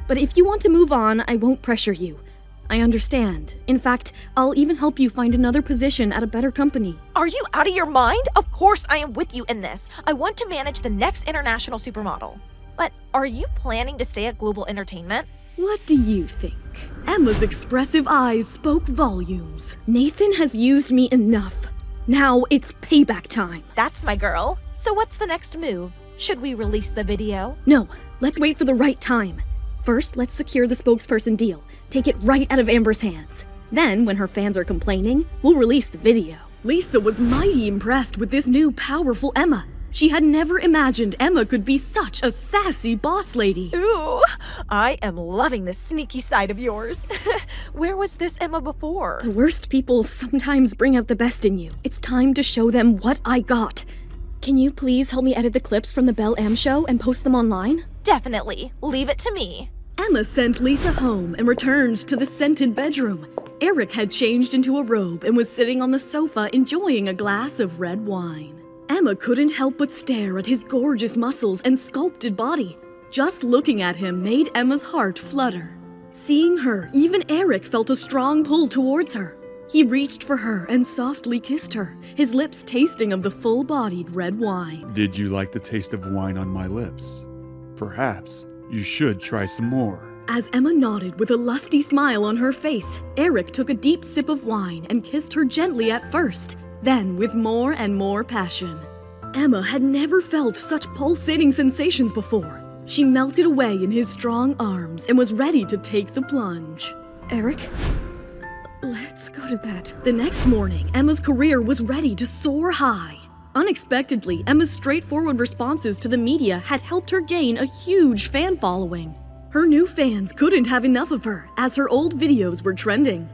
But if you want to move on, I won't pressure you. I understand. In fact, I'll even help you find another position at a better company. Are you out of your mind? Of course I am with you in this. I want to manage the next international supermodel. But are you planning to stay at Global Entertainment? What do you think? Emma's expressive eyes spoke volumes. Nathan has used me enough. Now it's payback time. That's my girl. So what's the next move? Should we release the video? No, let's wait for the right time. First, let's secure the spokesperson deal. Take it right out of Amber's hands. Then, when her fans are complaining, we'll release the video. Lisa was mighty impressed with this new powerful Emma. She had never imagined Emma could be such a sassy boss lady. Ooh, I am loving this sneaky side of yours. Where was this Emma before? The worst people sometimes bring out the best in you. It's time to show them what I got. Can you please help me edit the clips from the Belle M show and post them online? Definitely. Leave it to me. Emma sent Lisa home and returned to the scented bedroom. Eric had changed into a robe and was sitting on the sofa enjoying a glass of red wine. Emma couldn't help but stare at his gorgeous muscles and sculpted body. Just looking at him made Emma's heart flutter. Seeing her, even Eric felt a strong pull towards her. He reached for her and softly kissed her, his lips tasting of the full-bodied red wine. Did you like the taste of wine on my lips? Perhaps you should try some more. As Emma nodded with a lusty smile on her face, Eric took a deep sip of wine and kissed her gently at first, then with more and more passion. Emma had never felt such pulsating sensations before. She melted away in his strong arms and was ready to take the plunge. Eric, let's go to bed. The next morning, Emma's career was ready to soar high. Unexpectedly, Emma's straightforward responses to the media had helped her gain a huge fan following. Her new fans couldn't have enough of her, as her old videos were trending.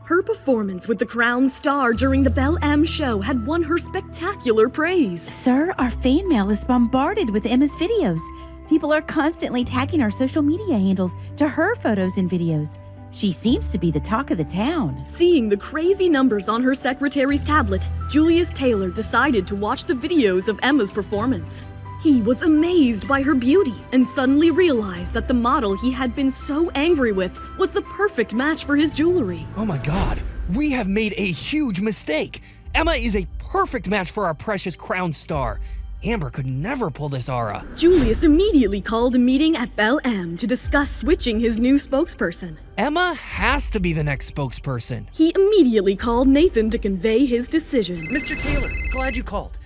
Her performance with the Crown Star during the Belle M show had won her spectacular praise. Sir, our fan mail is bombarded with Emma's videos. People are constantly tagging our social media handles to her photos and videos. She seems to be the talk of the town. Seeing the crazy numbers on her secretary's tablet, Julius Taylor decided to watch the videos of Emma's performance. He was amazed by her beauty and suddenly realized that the model he had been so angry with was the perfect match for his jewelry. Oh my god, we have made a huge mistake. Emma is a perfect match for our precious Crown Star. Amber could never pull this aura. Julius immediately called a meeting at Belle M to discuss switching his new spokesperson. Emma has to be the next spokesperson. He immediately called Nathan to convey his decision. Mr. Taylor, glad you called.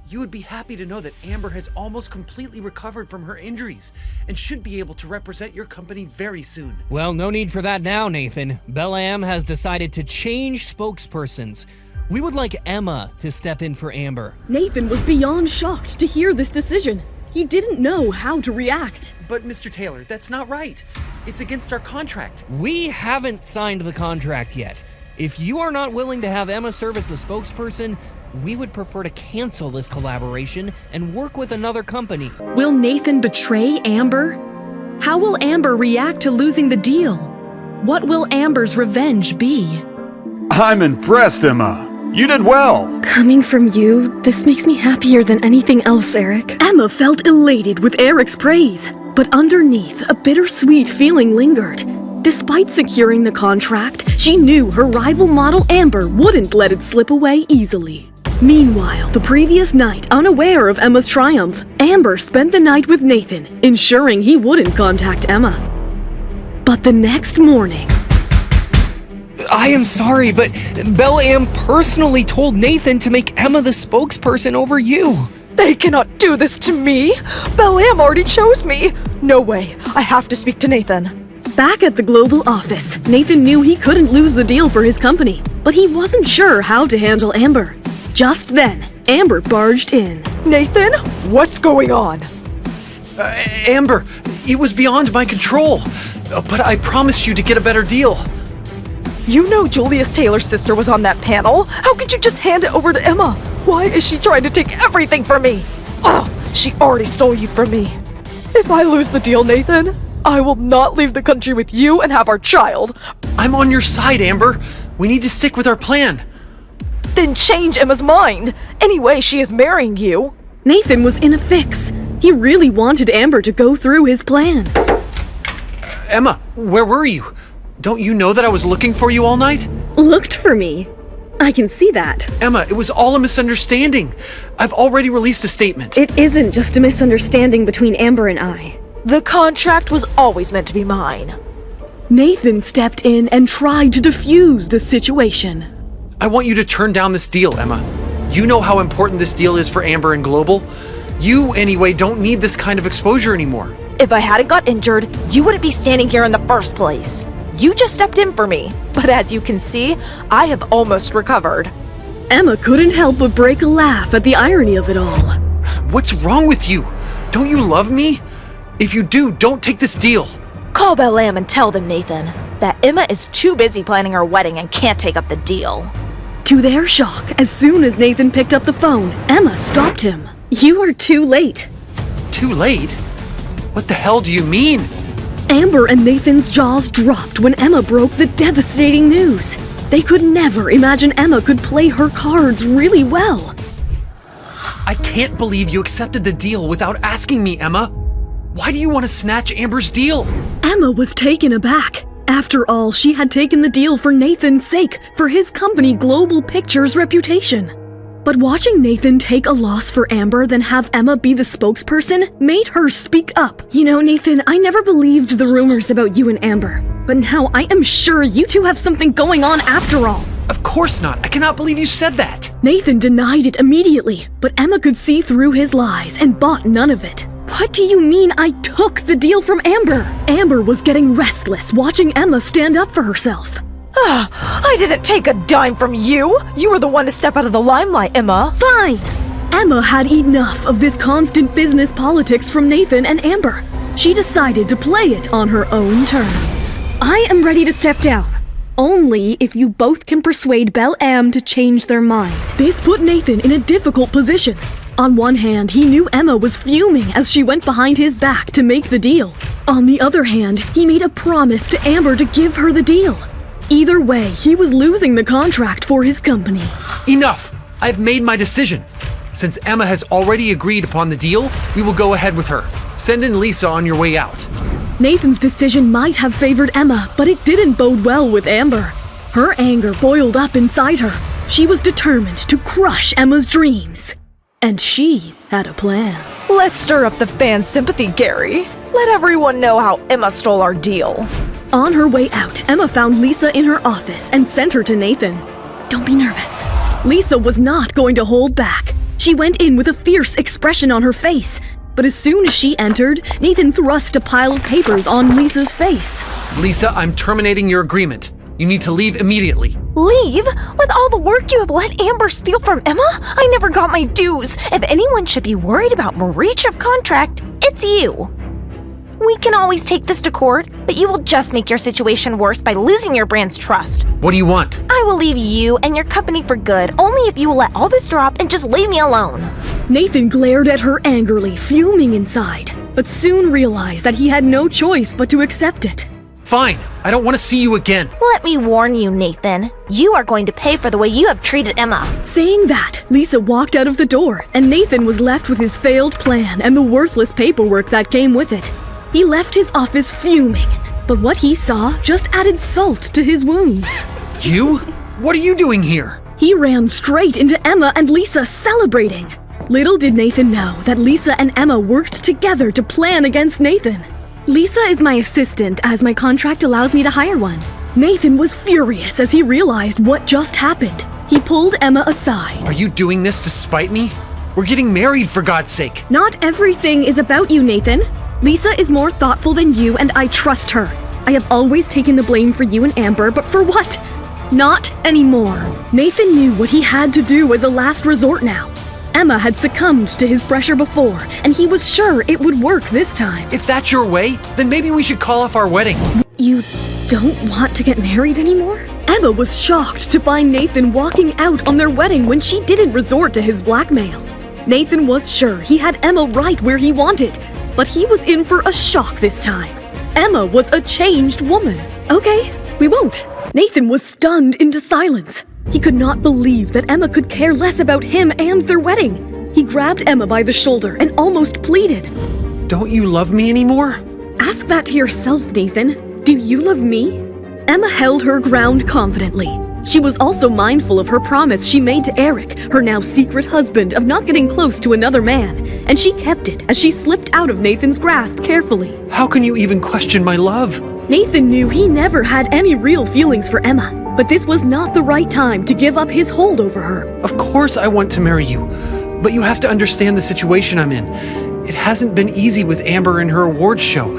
You would be happy to know that Amber has almost completely recovered from her injuries and should be able to represent your company very soon. Well, no need for that now, Nathan. Belle M has decided to change spokespersons. We would like Emma to step in for Amber. Nathan was beyond shocked to hear this decision. He didn't know how to react. But Mr. Taylor, that's not right. It's against our contract. We haven't signed the contract yet. If you are not willing to have Emma serve as the spokesperson, we would prefer to cancel this collaboration and work with another company. Will Nathan betray Amber? How will Amber react to losing the deal? What will Amber's revenge be? I'm impressed, Emma. You did well. Coming from you, this makes me happier than anything else, Eric. Emma felt elated with Eric's praise, but underneath, a bittersweet feeling lingered. Despite securing the contract, she knew her rival model Amber wouldn't let it slip away easily. Meanwhile, the previous night, unaware of Emma's triumph, Amber spent the night with Nathan, ensuring he wouldn't contact Emma. But the next morning... I am sorry, but Belle-Am personally told Nathan to make Emma the spokesperson over you. They cannot do this to me. Belle-Am already chose me. No way. I have to speak to Nathan. Back at the global office, Nathan knew he couldn't lose the deal for his company, but he wasn't sure how to handle Amber. Just then, Amber barged in. Nathan, what's going on? Amber, it was beyond my control, but I promised you to get a better deal. You know Julius Taylor's sister was on that panel. How could you just hand it over to Emma? Why is she trying to take everything from me? Oh, she already stole you from me. If I lose the deal, Nathan, I will not leave the country with you and have our child. I'm on your side, Amber. We need to stick with our plan. Then change Emma's mind. Anyway, she is marrying you. Nathan was in a fix. He really wanted Amber to go through his plan. Emma, where were you? Don't you know that I was looking for you all night? Looked for me? I can see that. Emma, it was all a misunderstanding. I've already released a statement. It isn't just a misunderstanding between Amber and I. The contract was always meant to be mine. Nathan stepped in and tried to defuse the situation. I want you to turn down this deal, Emma. You know how important this deal is for Amber and Global. You, anyway, don't need this kind of exposure anymore. If I hadn't got injured, you wouldn't be standing here in the first place. You just stepped in for me, but as you can see, I have almost recovered. Emma couldn't help but break a laugh at the irony of it all. What's wrong with you? Don't you love me? If you do, don't take this deal. Call Belle-Am and tell them, Nathan, that Emma is too busy planning her wedding and can't take up the deal. To their shock, as soon as Nathan picked up the phone, Emma stopped him. You are too late. Too late? What the hell do you mean? Amber and Nathan's jaws dropped when Emma broke the devastating news. They could never imagine Emma could play her cards really well. I can't believe you accepted the deal without asking me, Emma. Why do you want to snatch Amber's deal? Emma was taken aback. After all, she had taken the deal for Nathan's sake, for his company Global Pictures' reputation. But watching Nathan take a loss for Amber, then have Emma be the spokesperson, made her speak up. You know, Nathan, I never believed the rumors about you and Amber. But now I am sure you two have something going on after all. Of course not. I cannot believe you said that. Nathan denied it immediately, but Emma could see through his lies and bought none of it. What do you mean I took the deal from Amber? Amber was getting restless watching Emma stand up for herself. I didn't take a dime from you. You were the one to step out of the limelight, Emma. Fine. Emma had enough of this constant business politics from Nathan and Amber. She decided to play it on her own terms. I am ready to step down. Only if you both can persuade Belle-Am to change their mind. This put Nathan in a difficult position. On one hand, he knew Emma was fuming as she went behind his back to make the deal. On the other hand, he made a promise to Amber to give her the deal. Either way, he was losing the contract for his company. Enough! I've made my decision. Since Emma has already agreed upon the deal, we will go ahead with her. Send in Lisa on your way out. Nathan's decision might have favored Emma, but it didn't bode well with Amber. Her anger boiled up inside her. She was determined to crush Emma's dreams. And she had a plan. Let's stir up the fan sympathy, Gary. Let everyone know how Emma stole our deal. On her way out, Emma found Lisa in her office and sent her to Nathan. Don't be nervous. Lisa was not going to hold back. She went in with a fierce expression on her face. But as soon as she entered, Nathan thrust a pile of papers on Lisa's face. Lisa, I'm terminating your agreement. You need to leave immediately. Leave? With all the work you have let Amber steal from Emma? I never got my dues. If anyone should be worried about breach of contract, it's you. We can always take this to court, but you will just make your situation worse by losing your brand's trust. What do you want? I will leave you and your company for good, only if you will let all this drop and just leave me alone. Nathan glared at her angrily, fuming inside, but soon realized that he had no choice but to accept it. fine. I don't want to see you again. Let me warn you, Nathan. You are going to pay for the way you have treated Emma. Saying that, Lisa walked out of the door, and Nathan was left with his failed plan and the worthless paperwork that came with it. He left his office fuming, but what he saw just added salt to his wounds. You? What are you doing here? He ran straight into Emma and Lisa celebrating. Little did Nathan know that Lisa and Emma worked together to plan against Nathan. Lisa is my assistant, as my contract allows me to hire one. Nathan was furious as he realized what just happened. He pulled Emma aside. Are you doing this to spite me? We're getting married, for God's sake. Not everything is about you, Nathan. Lisa is more thoughtful than you, and I trust her. I have always taken the blame for you and Amber, but for what? Not anymore. Nathan knew what he had to do as a last resort now. Emma had succumbed to his pressure before, and he was sure it would work this time. If that's your way, then maybe we should call off our wedding. You don't want to get married anymore? Emma was shocked to find Nathan walking out on their wedding when she didn't resort to his blackmail. Nathan was sure he had Emma right where he wanted, but he was in for a shock this time. Emma was a changed woman. Okay, we won't. Nathan was stunned into silence. He could not believe that Emma could care less about him and their wedding. He grabbed Emma by the shoulder and almost pleaded. Don't you love me anymore? Ask that to yourself, Nathan. Do you love me? Emma held her ground confidently. She was also mindful of her promise she made to Eric, her now secret husband, of not getting close to another man, and she kept it as she slipped out of Nathan's grasp carefully. How can you even question my love? Nathan knew he never had any real feelings for Emma, but this was not the right time to give up his hold over her. Of course I want to marry you, but you have to understand the situation I'm in. It hasn't been easy with Amber and her awards show.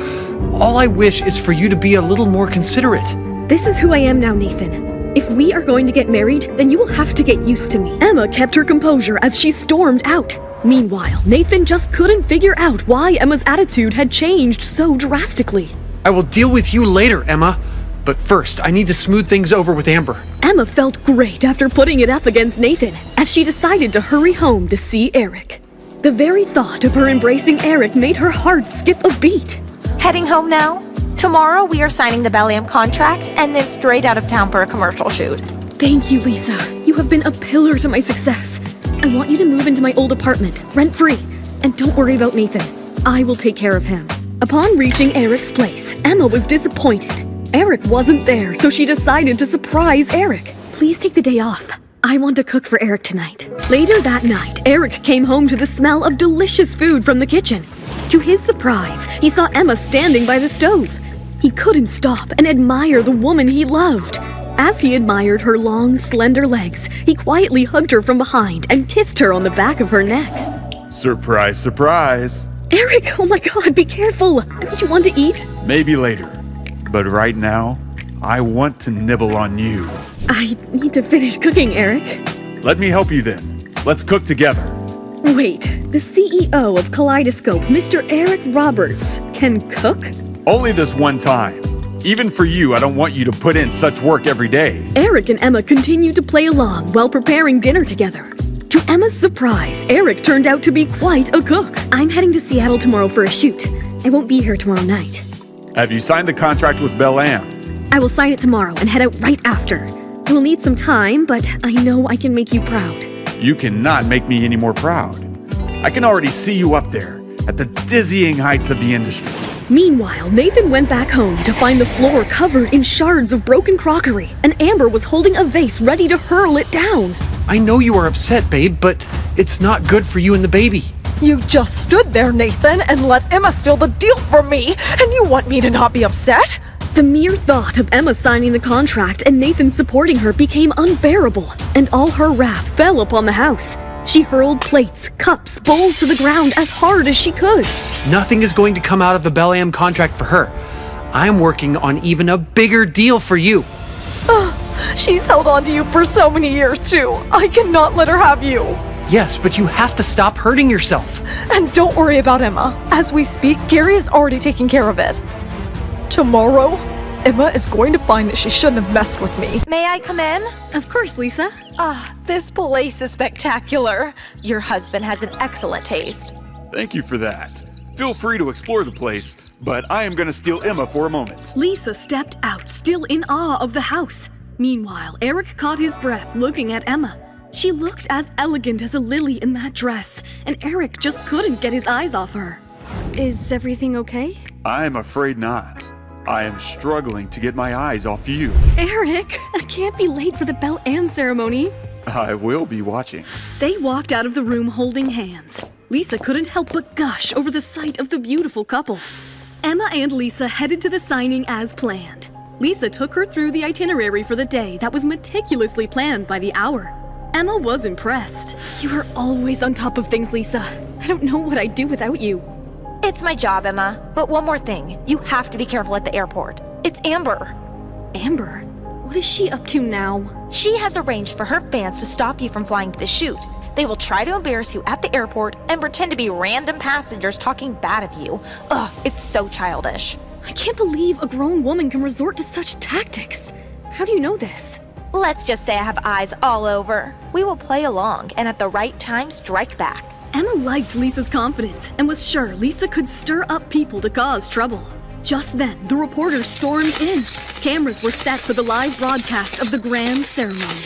All I wish is for you to be a little more considerate. This is who I am now, Nathan. If we are going to get married, then you will have to get used to me. Emma kept her composure as she stormed out. Meanwhile, Nathan just couldn't figure out why Emma's attitude had changed so drastically. I will deal with you later, Emma. But first, I need to smooth things over with Amber. Emma felt great after putting it up against Nathan, as she decided to hurry home to see Eric. The very thought of her embracing Eric made her heart skip a beat. Heading home now? Tomorrow we are signing the Bellium contract and then straight out of town for a commercial shoot. Thank you, Lisa. You have been a pillar to my success. I want you to move into my old apartment, rent-free. And don't worry about Nathan. I will take care of him. Upon reaching Eric's place, Emma was disappointed. Eric wasn't there, so she decided to surprise Eric. Please take the day off. I want to cook for Eric tonight. Later that night, Eric came home to the smell of delicious food from the kitchen. To his surprise, he saw Emma standing by the stove. He couldn't stop and admire the woman he loved. As he admired her long, slender legs, he quietly hugged her from behind and kissed her on the back of her neck. Surprise, surprise. Eric, oh my God, be careful. Don't you want to eat? Maybe later. But right now, I want to nibble on you. I need to finish cooking, Eric. Let me help you then. Let's cook together. Wait, the CEO of Kaleidoscope, Mr. Eric Roberts, can cook? Only this one time. Even for you, I don't want you to put in such work every day. Eric and Emma continued to play along while preparing dinner together. To Emma's surprise, Eric turned out to be quite a cook. I'm heading to Seattle tomorrow for a shoot. I won't be here tomorrow night. Have you signed the contract with Belle Am? I will sign it tomorrow and head out right after. I will need some time, but I know I can make you proud. You cannot make me any more proud. I can already see you up there at the dizzying heights of the industry. Meanwhile, Nathan went back home to find the floor covered in shards of broken crockery, and Amber was holding a vase ready to hurl it down. I know you are upset, babe, but it's not good for you and the baby. You just stood there, Nathan, and let Emma steal the deal from me, and you want me to not be upset? The mere thought of Emma signing the contract and Nathan supporting her became unbearable, and all her wrath fell upon the house. She hurled plates, cups, bowls to the ground as hard as she could. Nothing is going to come out of the Belle Am contract for her. I'm working on even a bigger deal for you. She's held on to you for so many years, too. I cannot let her have you. Yes, but you have to stop hurting yourself. And don't worry about Emma. As we speak, Gary is already taking care of it. Tomorrow, Emma is going to find that she shouldn't have messed with me. May I come in? Of course, Lisa. This place is spectacular. Your husband has an excellent taste. Thank you for that. Feel free to explore the place, but I am gonna steal Emma for a moment. Lisa stepped out, still in awe of the house. Meanwhile, Eric caught his breath looking at Emma. She looked as elegant as a lily in that dress, and Eric just couldn't get his eyes off her. Is everything okay? I'm afraid not. I am struggling to get my eyes off you. Eric, I can't be late for the Belle Am ceremony. I will be watching. They walked out of the room holding hands. Lisa couldn't help but gush over the sight of the beautiful couple. Emma and Lisa headed to the signing as planned. Lisa took her through the itinerary for the day that was meticulously planned by the hour. Emma was impressed. You are always on top of things, Lisa. I don't know what I'd do without you. It's my job, Emma. But one more thing. You have to be careful at the airport. It's Amber. Amber? What is she up to now? She has arranged for her fans to stop you from flying to the shoot. They will try to embarrass you at the airport and pretend to be random passengers talking bad of you. Ugh, it's so childish. I can't believe a grown woman can resort to such tactics. How do you know this? Let's just say I have eyes all over. We will play along and at the right time strike back. Emma liked Lisa's confidence and was sure Lisa could stir up people to cause trouble. Just then, the reporters stormed in. Cameras were set for the live broadcast of the grand ceremony.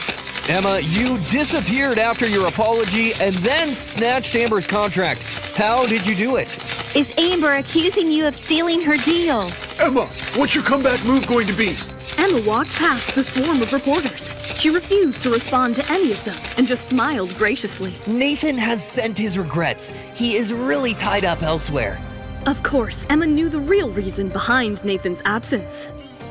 Emma, you disappeared after your apology and then snatched Amber's contract. How did you do it? Is Amber accusing you of stealing her deal? Emma, what's your comeback move going to be? Emma walked past the swarm of reporters. She refused to respond to any of them and just smiled graciously. Nathan has sent his regrets. He is really tied up elsewhere. Of course, Emma knew the real reason behind Nathan's absence.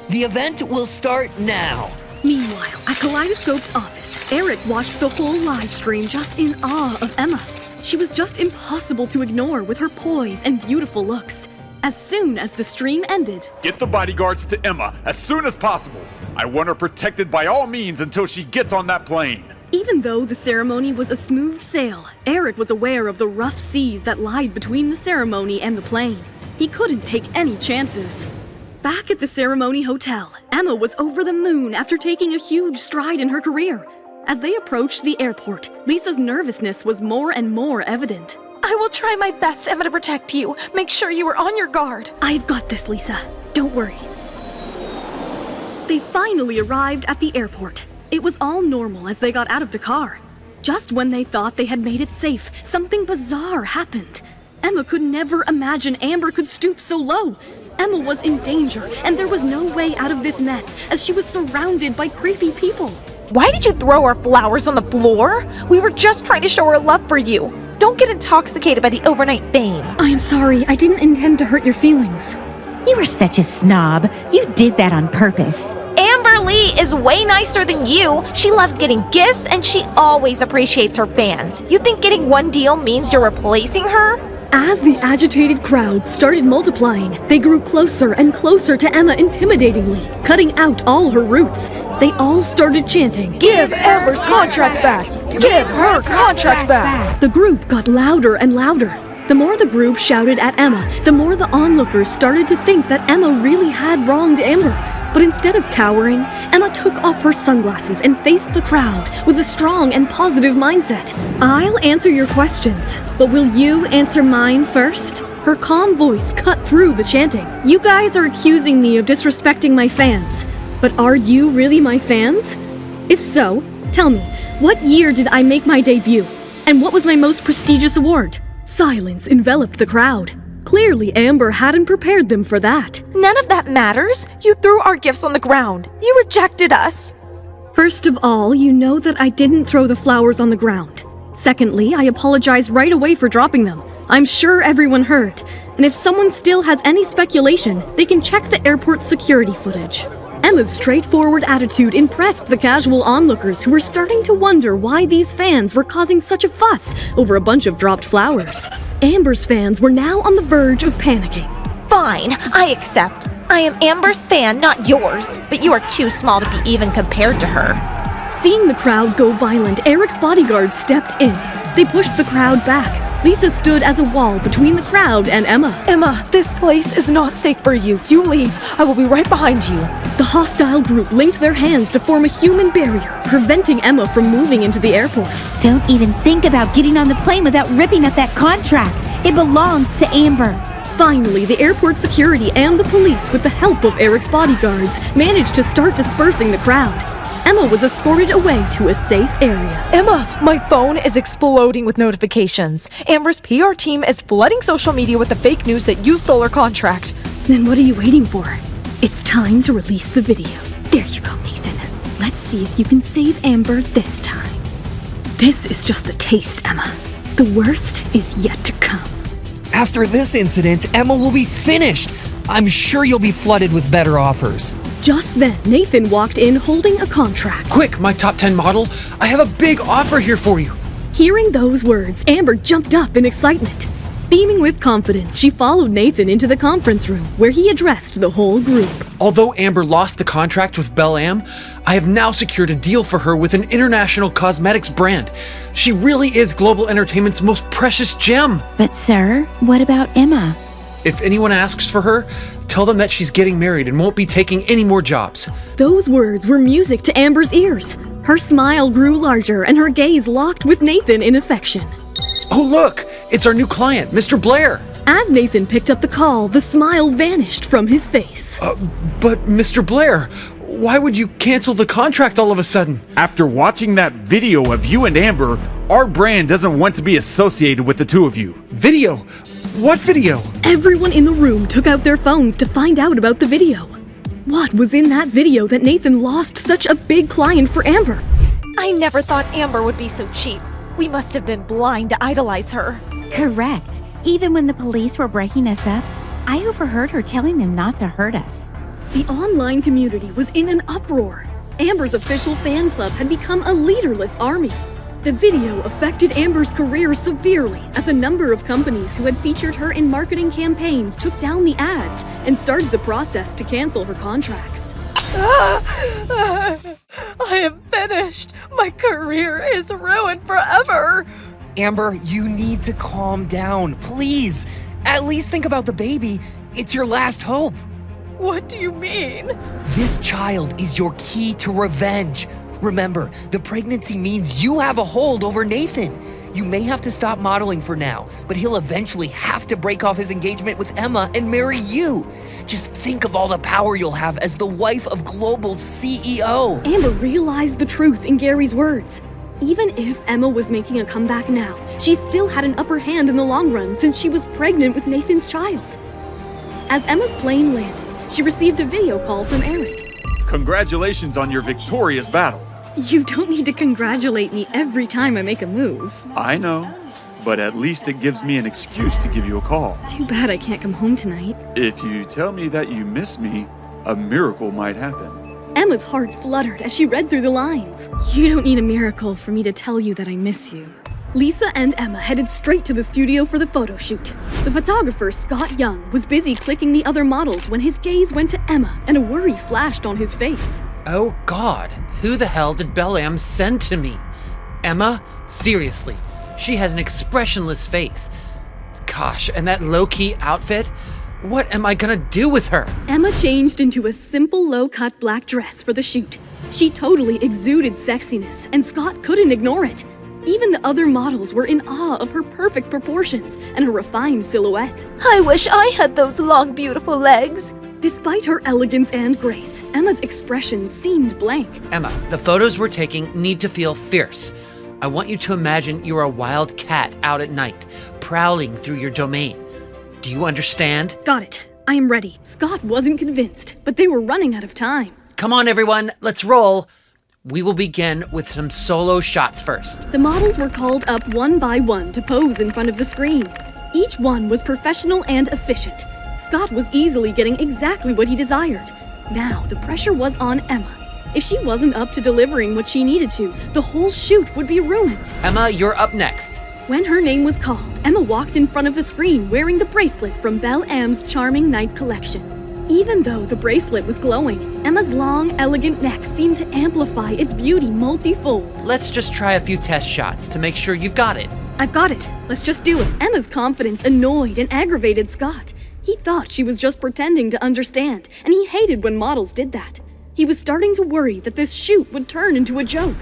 The event will start now. Meanwhile, at Kaleidoscope's office, Eric watched the whole live stream just in awe of Emma. She was just impossible to ignore with her poise and beautiful looks. As soon as the stream ended, get the bodyguards to Emma as soon as possible. I want her protected by all means until she gets on that plane. Even though the ceremony was a smooth sail, Eric was aware of the rough seas that lied between the ceremony and the plane. He couldn't take any chances. Back at the ceremony hotel, Emma was over the moon after taking a huge stride in her career. As they approached the airport, Lisa's nervousness was more and more evident. I will try my best, Emma, to protect you. Make sure you are on your guard. I've got this, Lisa. Don't worry. They finally arrived at the airport. It was all normal as they got out of the car. Just when they thought they had made it safe, something bizarre happened. Emma could never imagine Amber could stoop so low. Emma was in danger, and there was no way out of this mess as she was surrounded by creepy people. Why did you throw our flowers on the floor? We were just trying to show our love for you. Don't get intoxicated by the overnight fame. I am sorry. I didn't intend to hurt your feelings. You were such a snob. You did that on purpose. Amber Lee is way nicer than you. She loves getting gifts and she always appreciates her fans. You think getting one deal means you're replacing her? As the agitated crowd started multiplying, they grew closer and closer to Emma intimidatingly, cutting out all her roots. They all started chanting, "Give Amber's contract back! Give her contract back!" The group got louder and louder. The more the group shouted at Emma, the more the onlookers started to think that Emma really had wronged Amber. But instead of cowering, Emma took off her sunglasses and faced the crowd with a strong and positive mindset. I'll answer your questions, but will you answer mine first? Her calm voice cut through the chanting. You guys are accusing me of disrespecting my fans, but are you really my fans? If so, tell me, what year did I make my debut? And what was my most prestigious award? Silence enveloped the crowd. Clearly, Amber hadn't prepared them for that. None of that matters. You threw our gifts on the ground. You rejected us. First of all, you know that I didn't throw the flowers on the ground. Secondly, I apologized right away for dropping them. I'm sure everyone heard. And if someone still has any speculation, they can check the airport security footage. Emma's straightforward attitude impressed the casual onlookers who were starting to wonder why these fans were causing such a fuss over a bunch of dropped flowers. Amber's fans were now on the verge of panicking. Fine, I accept. I am Amber's fan, not yours, but you are too small to be even compared to her. Seeing the crowd go violent, Eric's bodyguards stepped in. They pushed the crowd back. Lisa stood as a wall between the crowd and Emma. Emma, this place is not safe for you. You leave. I will be right behind you. The hostile group linked their hands to form a human barrier, preventing Emma from moving into the airport. Don't even think about getting on the plane without ripping up that contract. It belongs to Amber. Finally, the airport security and the police, with the help of Eric's bodyguards, managed to start dispersing the crowd. Emma was escorted away to a safe area. Emma, my phone is exploding with notifications. Amber's PR team is flooding social media with the fake news that you stole her contract. Then what are you waiting for? It's time to release the video. There you go, Nathan. Let's see if you can save Amber this time. This is just the taste, Emma. The worst is yet to come. After this incident, Emma will be finished. I'm sure you'll be flooded with better offers. Just then, Nathan walked in holding a contract. Quick, my top 10 model, I have a big offer here for you. Hearing those words, Amber jumped up in excitement. Beaming with confidence, she followed Nathan into the conference room, where he addressed the whole group. Although Amber lost the contract with Belle Am, I have now secured a deal for her with an international cosmetics brand. She really is global entertainment's most precious gem. But sir, what about Emma? If anyone asks for her, tell them that she's getting married and won't be taking any more jobs. Those words were music to Amber's ears. Her smile grew larger and her gaze locked with Nathan in affection. Oh look, it's our new client, Mr. Blair. As Nathan picked up the call, the smile vanished from his face. But Mr. Blair, why would you cancel the contract all of a sudden? After watching that video of you and Amber, our brand doesn't want to be associated with the two of you. Video? What video? Everyone in the room took out their phones to find out about the video. What was in that video that Nathan lost such a big client for Amber? I never thought Amber would be so cheap. We must have been blind to idolize her. Correct. Even when the police were breaking us up, I overheard her telling them not to hurt us. The online community was in an uproar. Amber's official fan club had become a leaderless army. The video affected Amber's career severely, as a number of companies who had featured her in marketing campaigns took down the ads and started the process to cancel her contracts. I am finished. My career is ruined forever. Amber, you need to calm down, please. At least think about the baby. It's your last hope. What do you mean? This child is your key to revenge. Remember, the pregnancy means you have a hold over Nathan. You may have to stop modeling for now, but he'll eventually have to break off his engagement with Emma and marry you. Just think of all the power you'll have as the wife of Global's CEO. Amber realized the truth in Gary's words. Even if Emma was making a comeback now, she still had an upper hand in the long run since she was pregnant with Nathan's child. As Emma's plane landed, she received a video call from Eric. Congratulations on your victorious battle. You don't need to congratulate me every time I make a move. I know, but at least it gives me an excuse to give you a call. Too bad I can't come home tonight. If you tell me that you miss me, a miracle might happen. Emma's heart fluttered as she read through the lines. You don't need a miracle for me to tell you that I miss you. Lisa and Emma headed straight to the studio for the photo shoot. The photographer, Scott Young, was busy clicking the other models when his gaze went to Emma and a worry flashed on his face. Oh God, who the hell did Belle Am send to me? Emma? Seriously, she has an expressionless face. Gosh, and that low-key outfit? What am I gonna do with her? Emma changed into a simple low-cut black dress for the shoot. She totally exuded sexiness, and Scott couldn't ignore it. Even the other models were in awe of her perfect proportions and her refined silhouette. I wish I had those long, beautiful legs. Despite her elegance and grace, Emma's expression seemed blank. Emma, the photos we're taking need to feel fierce. I want you to imagine you're a wild cat out at night, prowling through your domain. Do you understand? Got it. I am ready. Scott wasn't convinced, but they were running out of time. Come on, everyone, let's roll. We will begin with some solo shots first. The models were called up one by one to pose in front of the screen. Each one was professional and efficient. Scott was easily getting exactly what he desired. Now, the pressure was on Emma. If she wasn't up to delivering what she needed to, the whole shoot would be ruined. Emma, you're up next. When her name was called, Emma walked in front of the screen wearing the bracelet from Belle Am's Charming Night collection. Even though the bracelet was glowing, Emma's long, elegant neck seemed to amplify its beauty multifold. Let's just try a few test shots to make sure you've got it. I've got it. Let's just do it. Emma's confidence annoyed and aggravated Scott. He thought she was just pretending to understand, and he hated when models did that. He was starting to worry that this shoot would turn into a joke.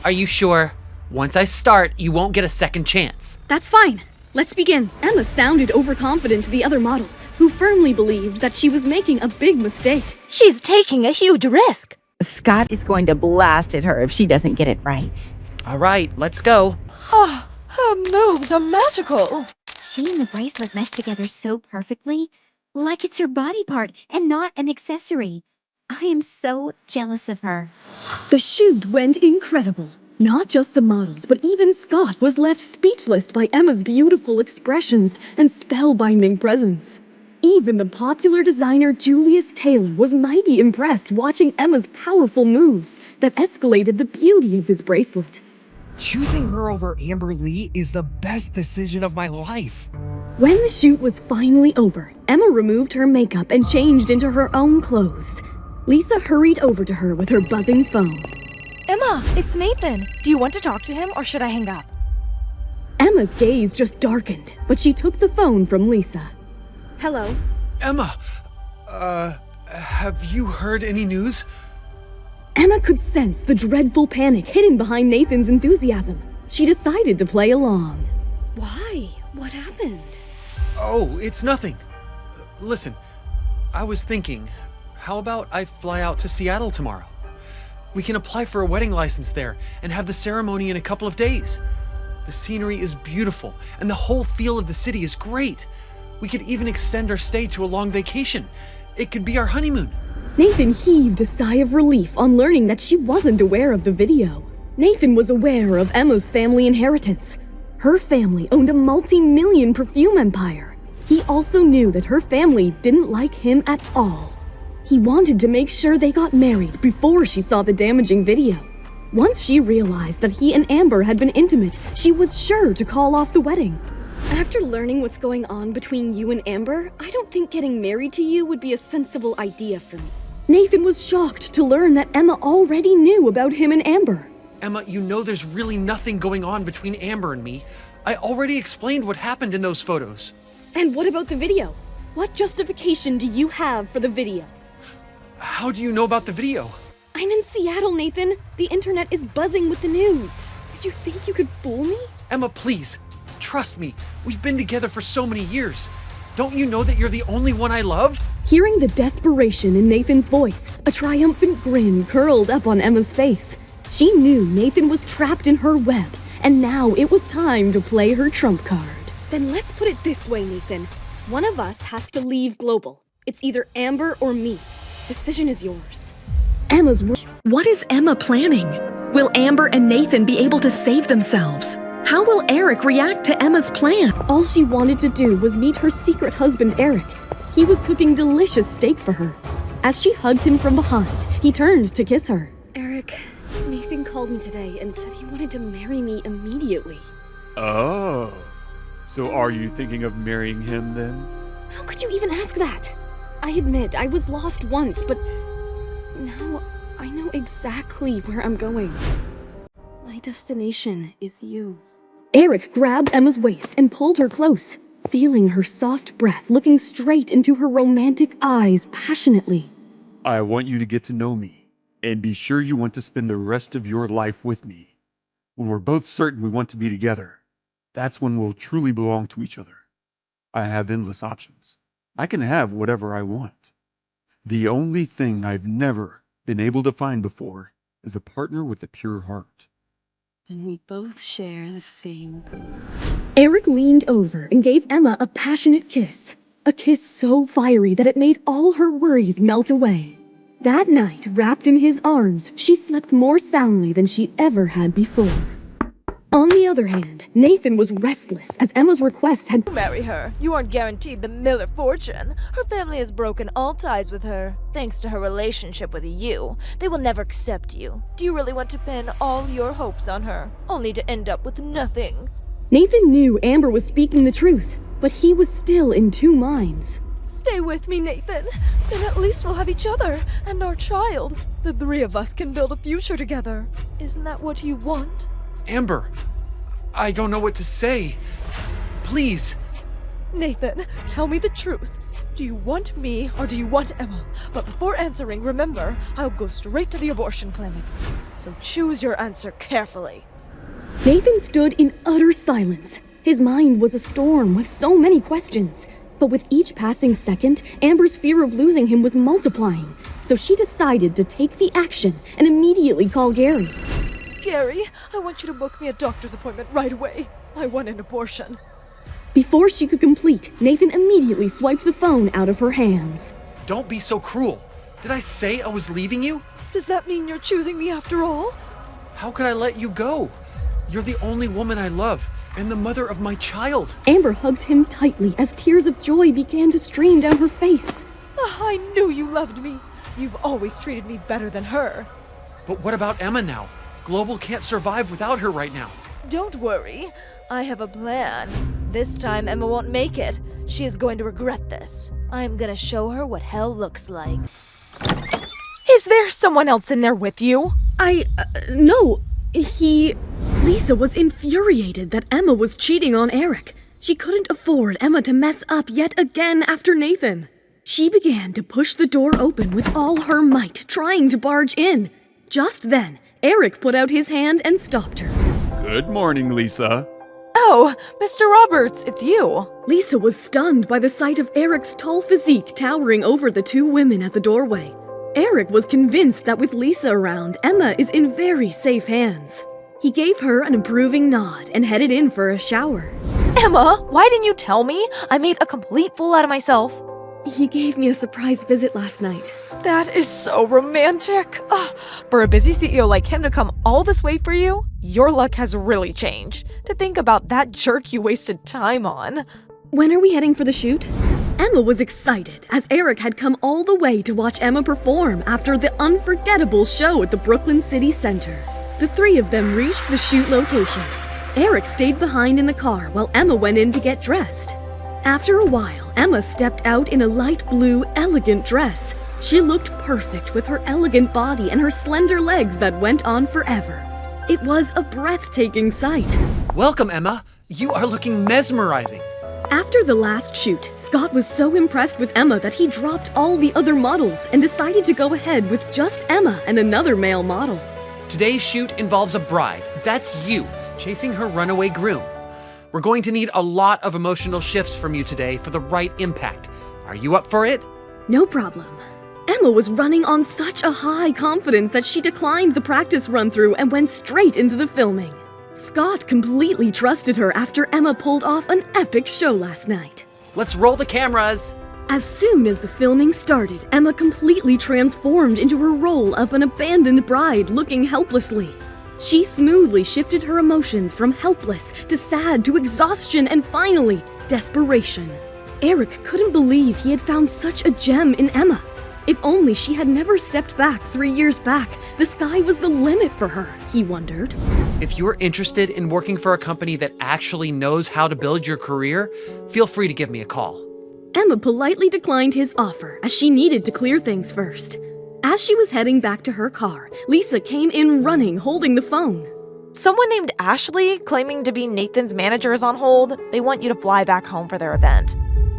Are you sure? Once I start, you won't get a second chance. That's fine. Let's begin. Emma sounded overconfident to the other models, who firmly believed that she was making a big mistake. She's taking a huge risk. Scott is going to blast at her if she doesn't get it right. All right, let's go. Oh, her moves are magical. She and the bracelet mesh together so perfectly, like it's her body part and not an accessory. I am so jealous of her. The shoot went incredible. Not just the models, but even Scott was left speechless by Emma's beautiful expressions and spellbinding presence. Even the popular designer Julius Taylor was mighty impressed watching Emma's powerful moves that escalated the beauty of his bracelet. Choosing her over Amber Lee is the best decision of my life. When the shoot was finally over, Emma removed her makeup and changed into her own clothes. Lisa hurried over to her with her buzzing phone. Emma, it's Nathan. Do you want to talk to him or should I hang up? Emma's gaze just darkened, but she took the phone from Lisa. Hello? Emma, have you heard any news? Emma could sense the dreadful panic hidden behind Nathan's enthusiasm. She decided to play along. Why? What happened? Oh, it's nothing. Listen, I was thinking, how about I fly out to Seattle tomorrow? We can apply for a wedding license there and have the ceremony in a couple of days. The scenery is beautiful and the whole feel of the city is great. We could even extend our stay to a long vacation. It could be our honeymoon. Nathan heaved a sigh of relief on learning that she wasn't aware of the video. Nathan was aware of Emma's family inheritance. Her family owned a multi-million perfume empire. He also knew that her family didn't like him at all. He wanted to make sure they got married before she saw the damaging video. Once she realized that he and Amber had been intimate, she was sure to call off the wedding. After learning what's going on between you and Amber, I don't think getting married to you would be a sensible idea for me. Nathan was shocked to learn that Emma already knew about him and Amber. Emma, you know there's really nothing going on between Amber and me. I already explained what happened in those photos. And what about the video? What justification do you have for the video? How do you know about the video? I'm in Seattle, Nathan. The internet is buzzing with the news. Did you think you could fool me? Emma, please. Trust me. We've been together for so many years. Don't you know that you're the only one I love? Hearing the desperation in Nathan's voice, a triumphant grin curled up on Emma's face. She knew Nathan was trapped in her web, and now it was time to play her trump card. Then let's put it this way, Nathan. One of us has to leave Global. It's either Amber or me. Decision is yours. Emma's What is Emma planning? Will Amber and Nathan be able to save themselves? How will Eric react to Emma's plan? All she wanted to do was meet her secret husband, Eric. He was cooking delicious steak for her. As she hugged him from behind, he turned to kiss her. Eric, Nathan called me today and said he wanted to marry me immediately. Oh, so are you thinking of marrying him then? How could you even ask that? I admit I was lost once, but now I know exactly where I'm going. My destination is you. Eric grabbed Emma's waist and pulled her close, feeling her soft breath looking straight into her romantic eyes passionately. I want you to get to know me, and be sure you want to spend the rest of your life with me. When we're both certain we want to be together, that's when we'll truly belong to each other. I have endless options. I can have whatever I want. The only thing I've never been able to find before is a partner with a pure heart. Then we both share the same goal. Eric leaned over and gave Emma a passionate kiss. A kiss so fiery that it made all her worries melt away. That night, wrapped in his arms, she slept more soundly than she ever had before. On the other hand, Nathan was restless as Emma's request had Marry her. You aren't guaranteed the Miller fortune. Her family has broken all ties with her. Thanks to her relationship with you, they will never accept you. Do you really want to pin all your hopes on her, only to end up with nothing? Nathan knew Amber was speaking the truth, but he was still in two minds. Stay with me, Nathan. Then at least we'll have each other and our child. The three of us can build a future together. Isn't that what you want? Amber, I don't know what to say. Please. Nathan, tell me the truth. Do you want me or do you want Emma? But before answering, remember, I'll go straight to the abortion clinic. So choose your answer carefully. Nathan stood in utter silence. His mind was a storm with so many questions. But with each passing second, Amber's fear of losing him was multiplying. So she decided to take the action and immediately call Gary. Gary, I want you to book me a doctor's appointment right away. I want an abortion. Before she could complete, Nathan immediately swiped the phone out of her hands. Don't be so cruel. Did I say I was leaving you? Does that mean you're choosing me after all? How could I let you go? You're the only woman I love and the mother of my child. Amber hugged him tightly as tears of joy began to stream down her face. I knew you loved me. You've always treated me better than her. But what about Emma now? Global can't survive without her right now. Don't worry. I have a plan. This time Emma won't make it. She is going to regret this. I'm gonna show her what hell looks like. Is there someone else in there with you? No. Lisa was infuriated that Emma was cheating on Eric. She couldn't afford Emma to mess up yet again after Nathan. She began to push the door open with all her might, trying to barge in. Just then, Eric put out his hand and stopped her. Good morning, Lisa. Oh, Mr. Roberts, it's you. Lisa was stunned by the sight of Eric's tall physique towering over the two women at the doorway. Eric was convinced that with Lisa around, Emma is in very safe hands. He gave her an approving nod and headed in for a shower. Emma, why didn't you tell me? I made a complete fool out of myself. He gave me a surprise visit last night. That is so romantic. For a busy CEO like him to come all this way for you, your luck has really changed. To think about that jerk you wasted time on. When are we heading for the shoot? Emma was excited, as Eric had come all the way to watch Emma perform after the unforgettable show at the Brooklyn City Center. The three of them reached the shoot location. Eric stayed behind in the car while Emma went in to get dressed. After a while, Emma stepped out in a light blue, elegant dress. She looked perfect with her elegant body and her slender legs that went on forever. It was a breathtaking sight. Welcome, Emma. You are looking mesmerizing. After the last shoot, Scott was so impressed with Emma that he dropped all the other models and decided to go ahead with just Emma and another male model. Today's shoot involves a bride. That's you, chasing her runaway groom. We're going to need a lot of emotional shifts from you today for the right impact. Are you up for it? No problem. Emma was running on such a high confidence that she declined the practice run-through and went straight into the filming. Scott completely trusted her after Emma pulled off an epic show last night. Let's roll the cameras. As soon as the filming started, Emma completely transformed into her role of an abandoned bride looking helplessly. She smoothly shifted her emotions from helpless to sad to exhaustion and finally, desperation. Eric couldn't believe he had found such a gem in Emma. If only she had never stepped back 3 years back, the sky was the limit for her, he wondered. If you're interested in working for a company that actually knows how to build your career, feel free to give me a call. Emma politely declined his offer as she needed to clear things first. As she was heading back to her car, Lisa came in running, holding the phone. Someone named Ashley, claiming to be Nathan's manager, is on hold. They want you to fly back home for their event.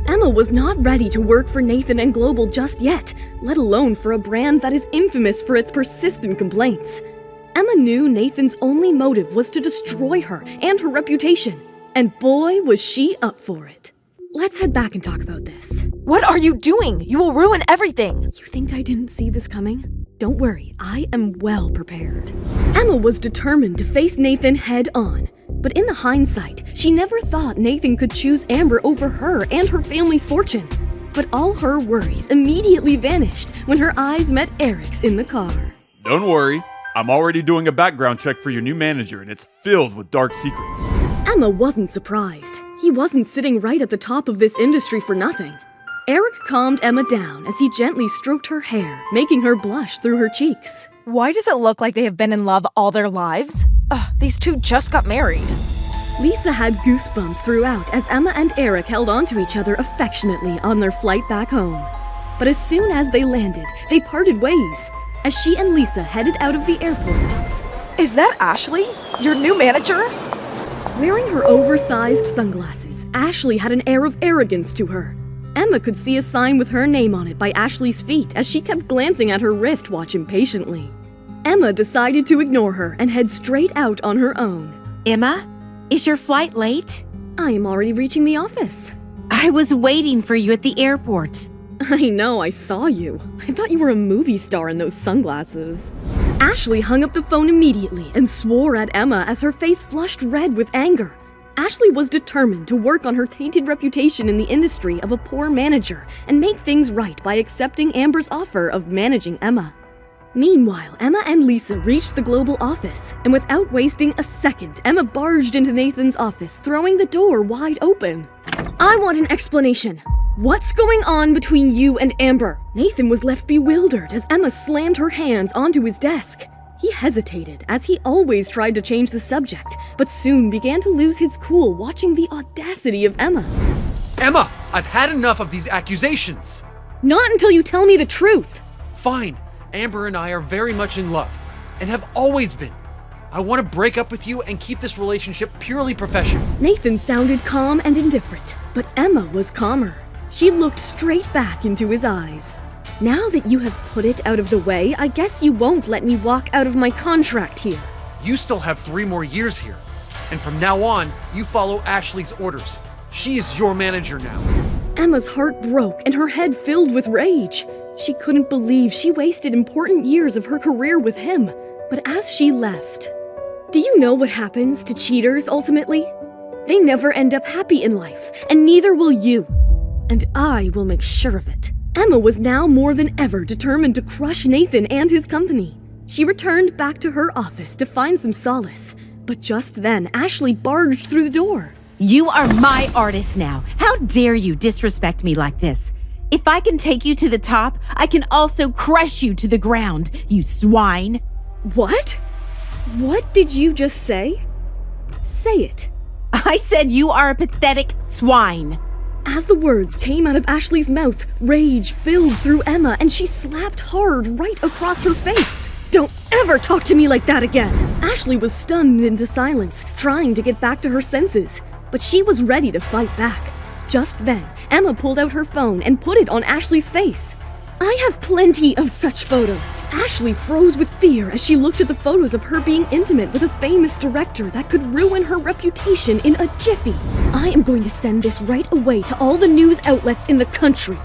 Emma was not ready to work for Nathan and Global just yet, let alone for a brand that is infamous for its persistent complaints. Emma knew Nathan's only motive was to destroy her and her reputation, and boy, was she up for it. Let's head back and talk about this. What are you doing? You will ruin everything. You think I didn't see this coming? Don't worry, I am well prepared. Emma was determined to face Nathan head on. But in the hindsight, she never thought Nathan could choose Amber over her and her family's fortune. But all her worries immediately vanished when her eyes met Eric's in the car. Don't worry, I'm already doing a background check for your new manager and it's filled with dark secrets. Emma wasn't surprised. He wasn't sitting right at the top of this industry for nothing. Eric calmed Emma down as he gently stroked her hair, making her blush through her cheeks. Why does it look like they have been in love all their lives? These two just got married. Lisa had goosebumps throughout as Emma and Eric held onto each other affectionately on their flight back home. But as soon as they landed, they parted ways as she and Lisa headed out of the airport. Is that Ashley? Your new manager? Wearing her oversized sunglasses, Ashley had an air of arrogance to her. Emma could see a sign with her name on it by Ashley's feet as she kept glancing at her wristwatch impatiently. Emma decided to ignore her and head straight out on her own. Emma, is your flight late? I am already reaching the office. I was waiting for you at the airport. I know, I saw you. I thought you were a movie star in those sunglasses. Ashley hung up the phone immediately and swore at Emma as her face flushed red with anger. Ashley was determined to work on her tainted reputation in the industry of a poor manager and make things right by accepting Amber's offer of managing Emma. Meanwhile, Emma and Lisa reached the global office, and without wasting a second, Emma barged into Nathan's office, throwing the door wide open. I want an explanation. What's going on between you and Amber? Nathan was left bewildered as Emma slammed her hands onto his desk. He hesitated, as he always tried to change the subject, but soon began to lose his cool watching the audacity of Emma. Emma, I've had enough of these accusations. Not until you tell me the truth. Fine. Amber and I are very much in love, and have always been. I want to break up with you and keep this relationship purely professional. Nathan sounded calm and indifferent, but Emma was calmer. She looked straight back into his eyes. Now that you have put it out of the way, I guess you won't let me walk out of my contract here. You still have 3 more years here, and from now on, you follow Ashley's orders. She is your manager now. Emma's heart broke and her head filled with rage. She couldn't believe she wasted important years of her career with him. But as she left, do you know what happens to cheaters ultimately? They never end up happy in life, and neither will you. And I will make sure of it. Emma was now more than ever determined to crush Nathan and his company. She returned back to her office to find some solace. But just then, Ashley barged through the door. You are my artist now. How dare you disrespect me like this? If I can take you to the top, I can also crush you to the ground, you swine. What? What did you just say? Say it. I said you are a pathetic swine. As the words came out of Ashley's mouth, rage filled through Emma and she slapped hard right across her face. Don't ever talk to me like that again. Ashley was stunned into silence, trying to get back to her senses, but she was ready to fight back. Just then, Emma pulled out her phone and put it on Ashley's face. I have plenty of such photos. Ashley froze with fear as she looked at the photos of her being intimate with a famous director that could ruin her reputation in a jiffy. I am going to send this right away to all the news outlets in the country.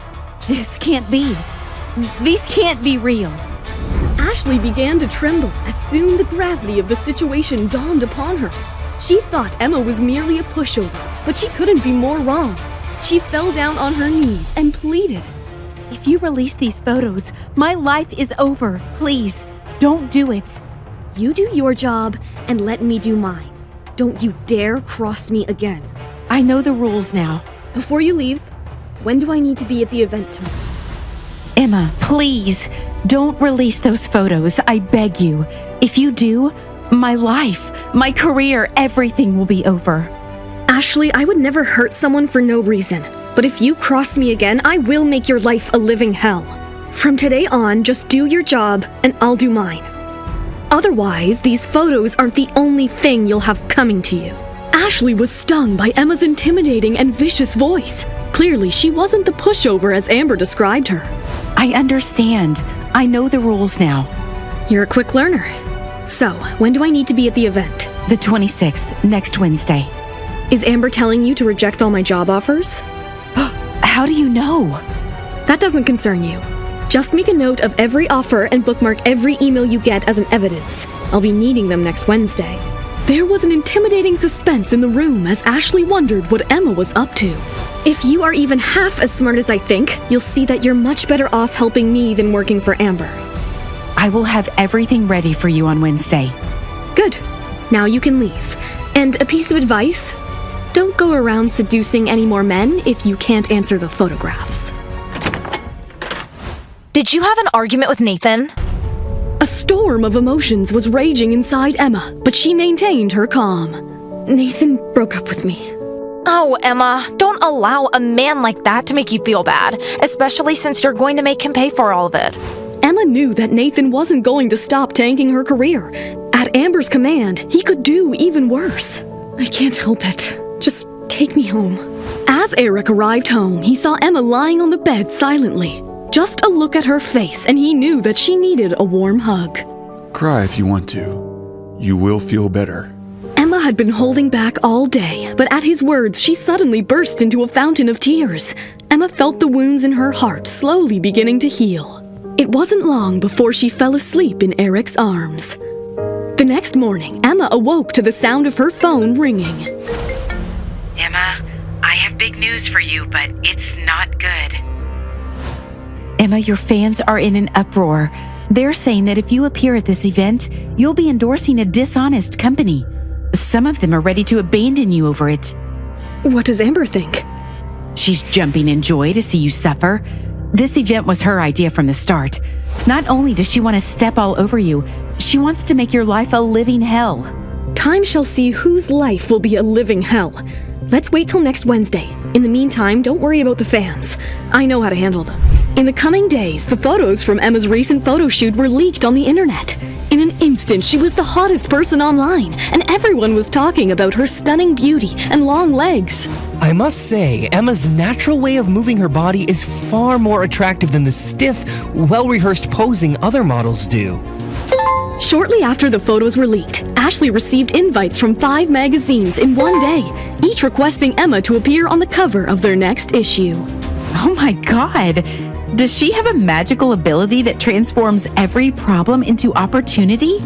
This can't be. These can't be real. Ashley began to tremble as soon the gravity of the situation dawned upon her. She thought Emma was merely a pushover, but she couldn't be more wrong. She fell down on her knees and pleaded. If you release these photos, my life is over. Please, don't do it. You do your job and let me do mine. Don't you dare cross me again. I know the rules now. Before you leave, when do I need to be at the event tomorrow? Emma, please, don't release those photos. I beg you. If you do, my life, my career, everything will be over. Ashley, I would never hurt someone for no reason. But if you cross me again, I will make your life a living hell. From today on, just do your job and I'll do mine. Otherwise, these photos aren't the only thing you'll have coming to you. Ashley was stung by Emma's intimidating and vicious voice. Clearly, she wasn't the pushover as Amber described her. I understand. I know the rules now. You're a quick learner. So, when do I need to be at the event? The 26th, next Wednesday. Is Amber telling you to reject all my job offers? How do you know? That doesn't concern you. Just make a note of every offer and bookmark every email you get as an evidence. I'll be needing them next Wednesday. There was an intimidating suspense in the room as Ashley wondered what Emma was up to. If you are even half as smart as I think, you'll see that you're much better off helping me than working for Amber. I will have everything ready for you on Wednesday. Good. Now you can leave. And a piece of advice: don't go around seducing any more men if you can't answer the photographs. Did you have an argument with Nathan? A storm of emotions was raging inside Emma, but she maintained her calm. Nathan broke up with me. Oh, Emma, don't allow a man like that to make you feel bad, especially since you're going to make him pay for all of it. Emma knew that Nathan wasn't going to stop tanking her career. At Amber's command, he could do even worse. I can't help it. Just take me home. As Eric arrived home, he saw Emma lying on the bed silently. Just a look at her face, and he knew that she needed a warm hug. Cry if you want to. You will feel better. Emma had been holding back all day, but at his words, she suddenly burst into a fountain of tears. Emma felt the wounds in her heart slowly beginning to heal. It wasn't long before she fell asleep in Eric's arms. The next morning, Emma awoke to the sound of her phone ringing. Emma, I have big news for you, but it's not good. Emma, your fans are in an uproar. They're saying that if you appear at this event, you'll be endorsing a dishonest company. Some of them are ready to abandon you over it. What does Amber think? She's jumping in joy to see you suffer. This event was her idea from the start. Not only does she want to step all over you, she wants to make your life a living hell. Time shall see whose life will be a living hell. Let's wait till next Wednesday. In the meantime, don't worry about the fans. I know how to handle them. In the coming days, the photos from Emma's recent photo shoot were leaked on the internet. In an instant, she was the hottest person online, and everyone was talking about her stunning beauty and long legs. I must say, Emma's natural way of moving her body is far more attractive than the stiff, well-rehearsed posing other models do. Shortly after the photos were leaked, Ashley received invites from 5 magazines in one day, each requesting Emma to appear on the cover of their next issue. Oh my God! Does she have a magical ability that transforms every problem into opportunity?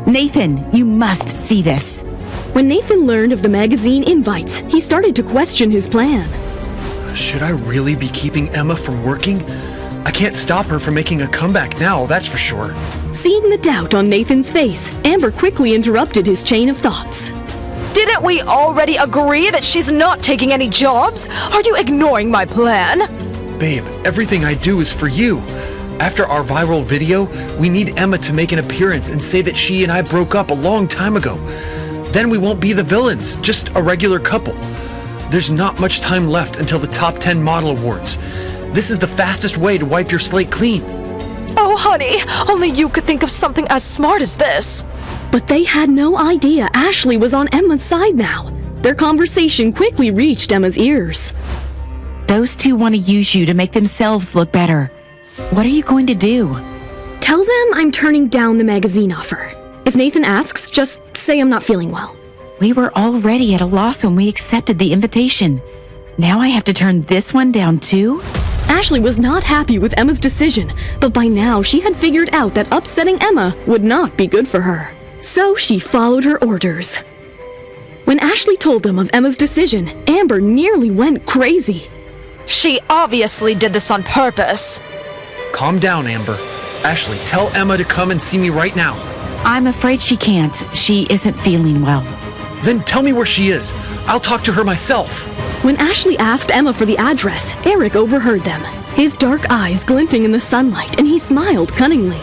Nathan, you must see this. When Nathan learned of the magazine invites, he started to question his plan. Should I really be keeping Emma from working? I can't stop her from making a comeback now, that's for sure. Seeing the doubt on Nathan's face, Amber quickly interrupted his chain of thoughts. Didn't we already agree that she's not taking any jobs? Are you ignoring my plan? Babe, everything I do is for you. After our viral video, we need Emma to make an appearance and say that she and I broke up a long time ago. Then we won't be the villains, just a regular couple. There's not much time left until the top 10 model awards. This is the fastest way to wipe your slate clean. Oh, honey, only you could think of something as smart as this. But they had no idea Ashley was on Emma's side now. Their conversation quickly reached Emma's ears. Those two want to use you to make themselves look better. What are you going to do? Tell them I'm turning down the magazine offer. If Nathan asks, just say I'm not feeling well. We were already at a loss when we accepted the invitation. Now I have to turn this one down too? Ashley was not happy with Emma's decision, but by now she had figured out that upsetting Emma would not be good for her. So she followed her orders. When Ashley told them of Emma's decision, Amber nearly went crazy. She obviously did this on purpose. Calm down, Amber. Ashley, tell Emma to come and see me right now. I'm afraid she can't. She isn't feeling well. Then tell me where she is. I'll talk to her myself. When Ashley asked Emma for the address, Eric overheard them, his dark eyes glinting in the sunlight, and he smiled cunningly.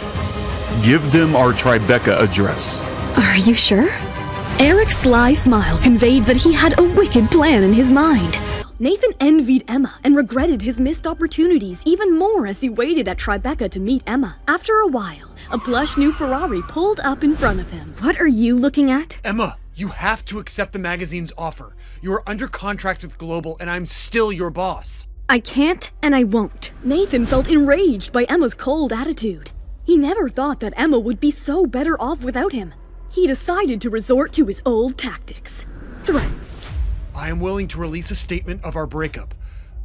Give them our Tribeca address. Are you sure? Eric's sly smile conveyed that he had a wicked plan in his mind. Nathan envied Emma and regretted his missed opportunities even more as he waited at Tribeca to meet Emma. After a while, a plush new Ferrari pulled up in front of him. What are you looking at? Emma, you have to accept the magazine's offer. You are under contract with Global, and I'm still your boss. I can't and I won't. Nathan felt enraged by Emma's cold attitude. He never thought that Emma would be so better off without him. He decided to resort to his old tactics. Threats. I am willing to release a statement of our breakup,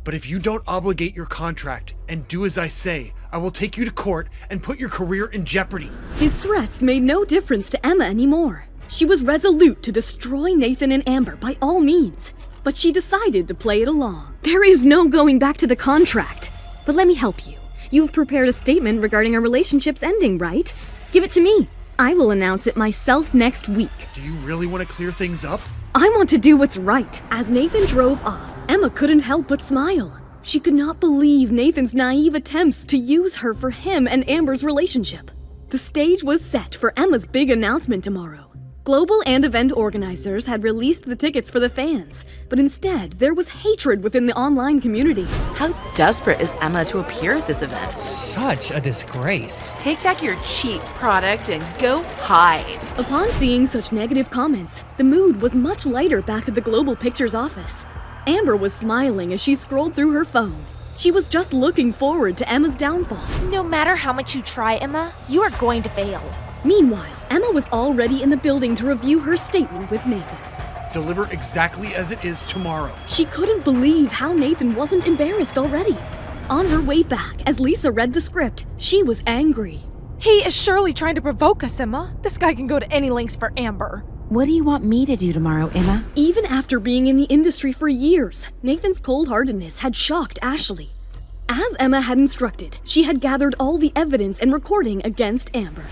but if you don't obligate your contract and do as I say, I will take you to court and put your career in jeopardy. His threats made no difference to Emma anymore. She was resolute to destroy Nathan and Amber by all means, but she decided to play it along. There is no going back to the contract. But let me help you. You have prepared a statement regarding our relationship's ending, right? Give it to me. I will announce it myself next week. Do you really want to clear things up? I want to do what's right. As Nathan drove off, Emma couldn't help but smile. She could not believe Nathan's naive attempts to use her for him and Amber's relationship. The stage was set for Emma's big announcement tomorrow. Global and event organizers had released the tickets for the fans, but instead there was hatred within the online community. How desperate is Emma to appear at this event? Such a disgrace. Take back your cheap product and go hide. Upon seeing such negative comments, the mood was much lighter back at the Global Pictures office. Amber was smiling as she scrolled through her phone. She was just looking forward to Emma's downfall. No matter how much you try, Emma, you are going to fail. Meanwhile, Emma was already in the building to review her statement with Nathan. Deliver exactly as it is tomorrow. She couldn't believe how Nathan wasn't embarrassed already. On her way back, as Lisa read the script, she was angry. He is surely trying to provoke us, Emma. This guy can go to any lengths for Amber. What do you want me to do tomorrow, Emma? Even after being in the industry for years, Nathan's cold-heartedness had shocked Ashley. As Emma had instructed, she had gathered all the evidence and recording against Amber.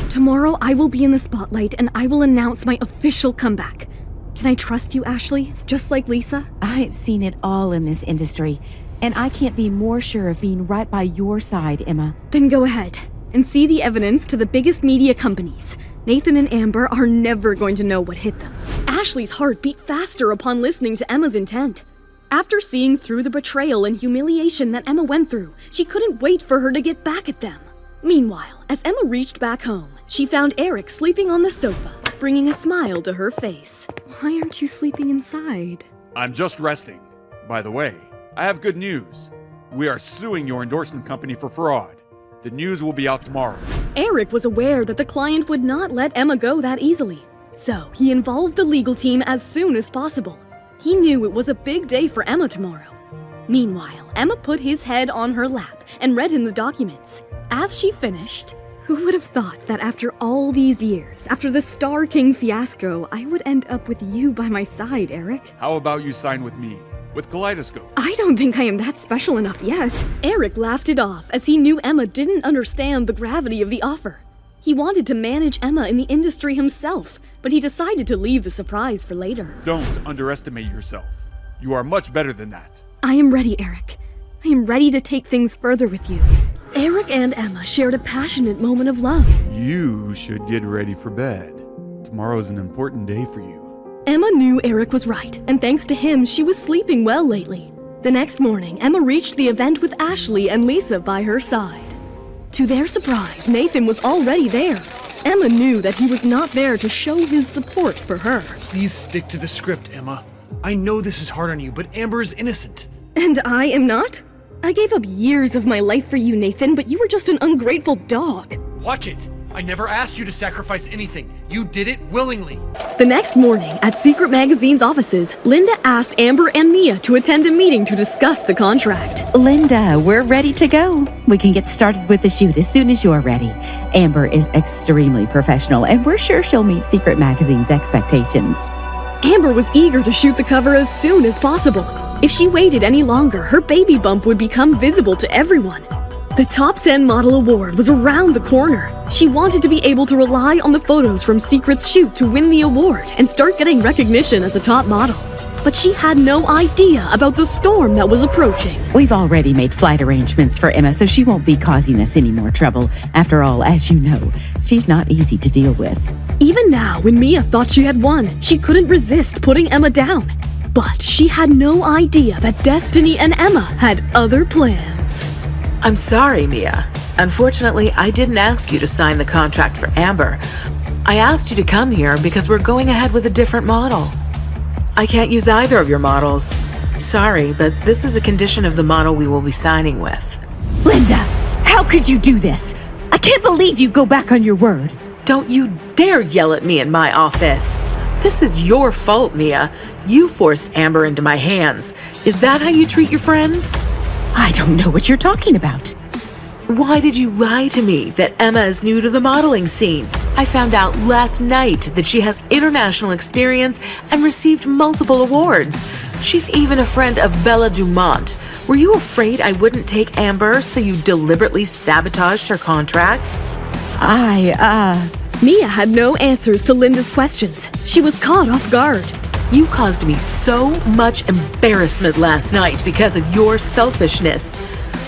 Tomorrow I will be in the spotlight and I will announce my official comeback. Can I trust you, Ashley, just like Lisa? I've seen it all in this industry, and I can't be more sure of being right by your side, Emma. Then go ahead and see the evidence to the biggest media companies. Nathan and Amber are never going to know what hit them. Ashley's heart beat faster upon listening to Emma's intent. After seeing through the betrayal and humiliation that Emma went through, she couldn't wait for her to get back at them. Meanwhile, as Emma reached back home, she found Eric sleeping on the sofa, bringing a smile to her face. Why aren't you sleeping inside? I'm just resting. By the way, I have good news. We are suing your endorsement company for fraud. The news will be out tomorrow. Eric was aware that the client would not let Emma go that easily, so he involved the legal team as soon as possible. He knew it was a big day for Emma tomorrow. Meanwhile, Emma put his head on her lap and read him the documents. As she finished, who would have thought that after all these years, after the Star King fiasco, I would end up with you by my side, Eric? How about you sign with me? With Kaleidoscope. I don't think I am that special enough yet. Eric laughed it off as he knew Emma didn't understand the gravity of the offer. He wanted to manage Emma in the industry himself, but he decided to leave the surprise for later. Don't underestimate yourself. You are much better than that. I am ready, Eric. I am ready to take things further with you. Eric and Emma shared a passionate moment of love. You should get ready for bed. Tomorrow's an important day for you. Emma knew Eric was right, and thanks to him, she was sleeping well lately. The next morning, Emma reached the event with Ashley and Lisa by her side. To their surprise, Nathan was already there. Emma knew that he was not there to show his support for her. Please stick to the script, Emma. I know this is hard on you, but Amber is innocent. And I am not? I gave up years of my life for you, Nathan, but you were just an ungrateful dog. Watch it. I never asked you to sacrifice anything. You did it willingly. The next morning, at Secret Magazine's offices, Linda asked Amber and Mia to attend a meeting to discuss the contract. Linda, we're ready to go. We can get started with the shoot as soon as you're ready. Amber is extremely professional, and we're sure she'll meet Secret Magazine's expectations. Amber was eager to shoot the cover as soon as possible. If she waited any longer, her baby bump would become visible to everyone. The Top 10 Model Award was around the corner. She wanted to be able to rely on the photos from Secret's shoot to win the award and start getting recognition as a top model. But she had no idea about the storm that was approaching. We've already made flight arrangements for Emma, so she won't be causing us any more trouble. After all, as you know, she's not easy to deal with. Even now, when Mia thought she had won, she couldn't resist putting Emma down. But she had no idea that Destiny and Emma had other plans. I'm sorry, Mia. Unfortunately, I didn't ask you to sign the contract for Amber. I asked you to come here because we're going ahead with a different model. I can't use either of your models. Sorry, but this is a condition of the model we will be signing with. Linda, how could you do this? I can't believe you go back on your word. Don't you dare yell at me in my office. This is your fault, Mia. You forced Amber into my hands. Is that how you treat your friends? I don't know what you're talking about. Why did you lie to me that Emma is new to the modeling scene? I found out last night that she has international experience and received multiple awards. She's even a friend of Bella Dumont. Were you afraid I wouldn't take Amber, so you deliberately sabotaged her contract? Mia had no answers to Linda's questions. She was caught off guard. You caused me so much embarrassment last night because of your selfishness.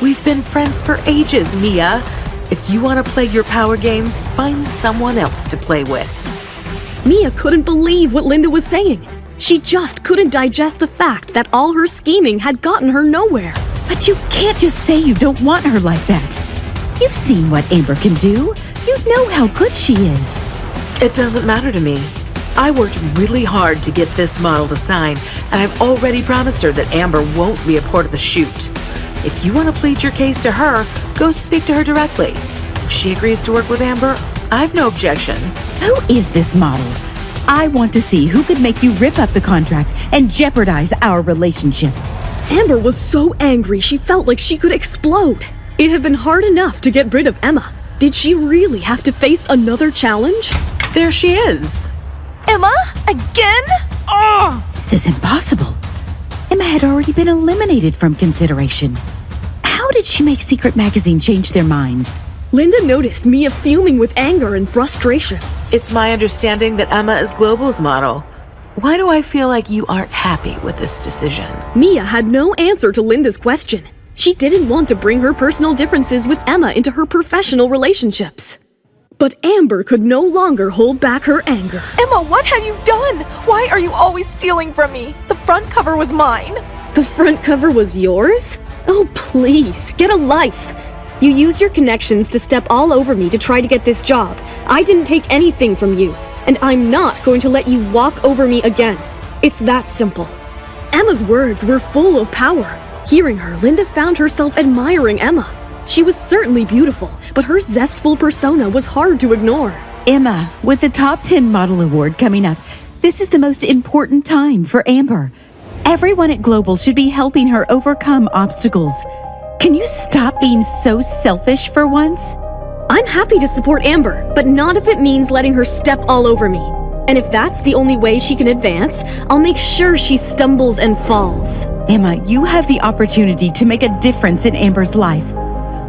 We've been friends for ages, Mia. If you want to play your power games, find someone else to play with. Mia couldn't believe what Linda was saying. She just couldn't digest the fact that all her scheming had gotten her nowhere. But you can't just say you don't want her like that. You've seen what Amber can do. You know how good she is. It doesn't matter to me. I worked really hard to get this model to sign, and I've already promised her that Amber won't be a part of the shoot. If you want to plead your case to her, go speak to her directly. If she agrees to work with Amber, I've no objection. Who is this model? I want to see who could make you rip up the contract and jeopardize our relationship. Amber was so angry she felt like she could explode. It had been hard enough to get rid of Emma. Did she really have to face another challenge? There she is. Emma? Again? Oh! This is impossible. Emma had already been eliminated from consideration. How did she make Secret Magazine change their minds? Linda noticed Mia fuming with anger and frustration. It's my understanding that Emma is Global's model. Why do I feel like you aren't happy with this decision? Mia had no answer to Linda's question. She didn't want to bring her personal differences with Emma into her professional relationships. But Amber could no longer hold back her anger. Emma, what have you done? Why are you always stealing from me? The front cover was mine. The front cover was yours? Oh, please, get a life. You used your connections to step all over me to try to get this job. I didn't take anything from you, and I'm not going to let you walk over me again. It's that simple. Emma's words were full of power. Hearing her, Linda found herself admiring Emma. She was certainly beautiful, but her zestful persona was hard to ignore. Emma, with the Top 10 Model Award coming up, this is the most important time for Amber. Everyone at Global should be helping her overcome obstacles. Can you stop being so selfish for once? I'm happy to support Amber, but not if it means letting her step all over me. And if that's the only way she can advance, I'll make sure she stumbles and falls. Emma, you have the opportunity to make a difference in Amber's life.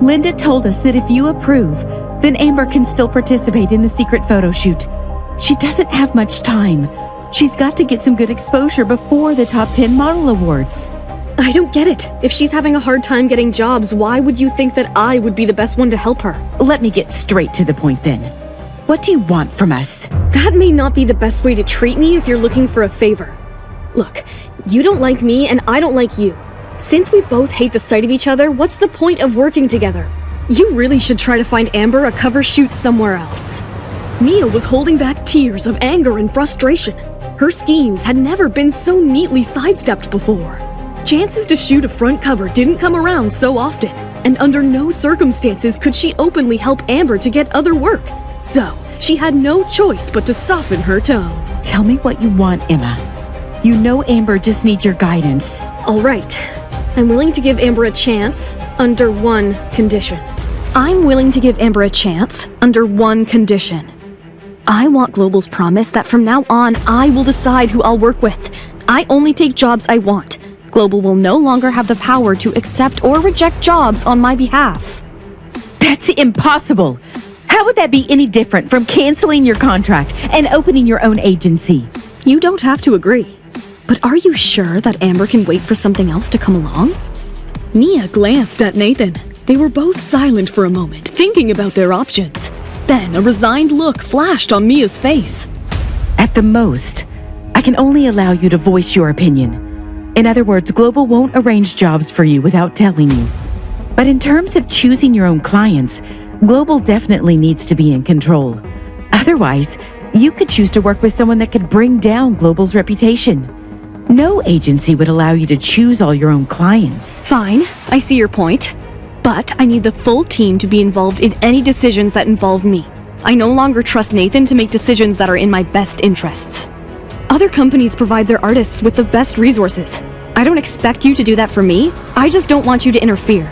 Linda told us that if you approve, then Amber can still participate in the secret photo shoot. She doesn't have much time. She's got to get some good exposure before the Top 10 Model Awards. I don't get it. If she's having a hard time getting jobs, why would you think that I would be the best one to help her? Let me get straight to the point then. What do you want from us? That may not be the best way to treat me if you're looking for a favor. Look, you don't like me and I don't like you. Since we both hate the sight of each other, what's the point of working together? You really should try to find Amber a cover shoot somewhere else. Mia was holding back tears of anger and frustration. Her schemes had never been so neatly sidestepped before. Chances to shoot a front cover didn't come around so often, and under no circumstances could she openly help Amber to get other work. So, she had no choice but to soften her tone. Tell me what you want, Emma. You know Amber just needs your guidance. All right. I'm willing to give Amber a chance under one condition. I'm willing to give Amber a chance under one condition. I want Global's promise that from now on, I will decide who I'll work with. I only take jobs I want. Global will no longer have the power to accept or reject jobs on my behalf. That's impossible. How would that be any different from canceling your contract and opening your own agency? You don't have to agree. But are you sure that Amber can wait for something else to come along? Mia glanced at Nathan. They were both silent for a moment, thinking about their options. Then a resigned look flashed on Mia's face. At the most, I can only allow you to voice your opinion. In other words, Global won't arrange jobs for you without telling you. But in terms of choosing your own clients, Global definitely needs to be in control. Otherwise, you could choose to work with someone that could bring down Global's reputation. No agency would allow you to choose all your own clients. Fine, I see your point. But I need the full team to be involved in any decisions that involve me. I no longer trust Nathan to make decisions that are in my best interests. Other companies provide their artists with the best resources. I don't expect you to do that for me. I just don't want you to interfere.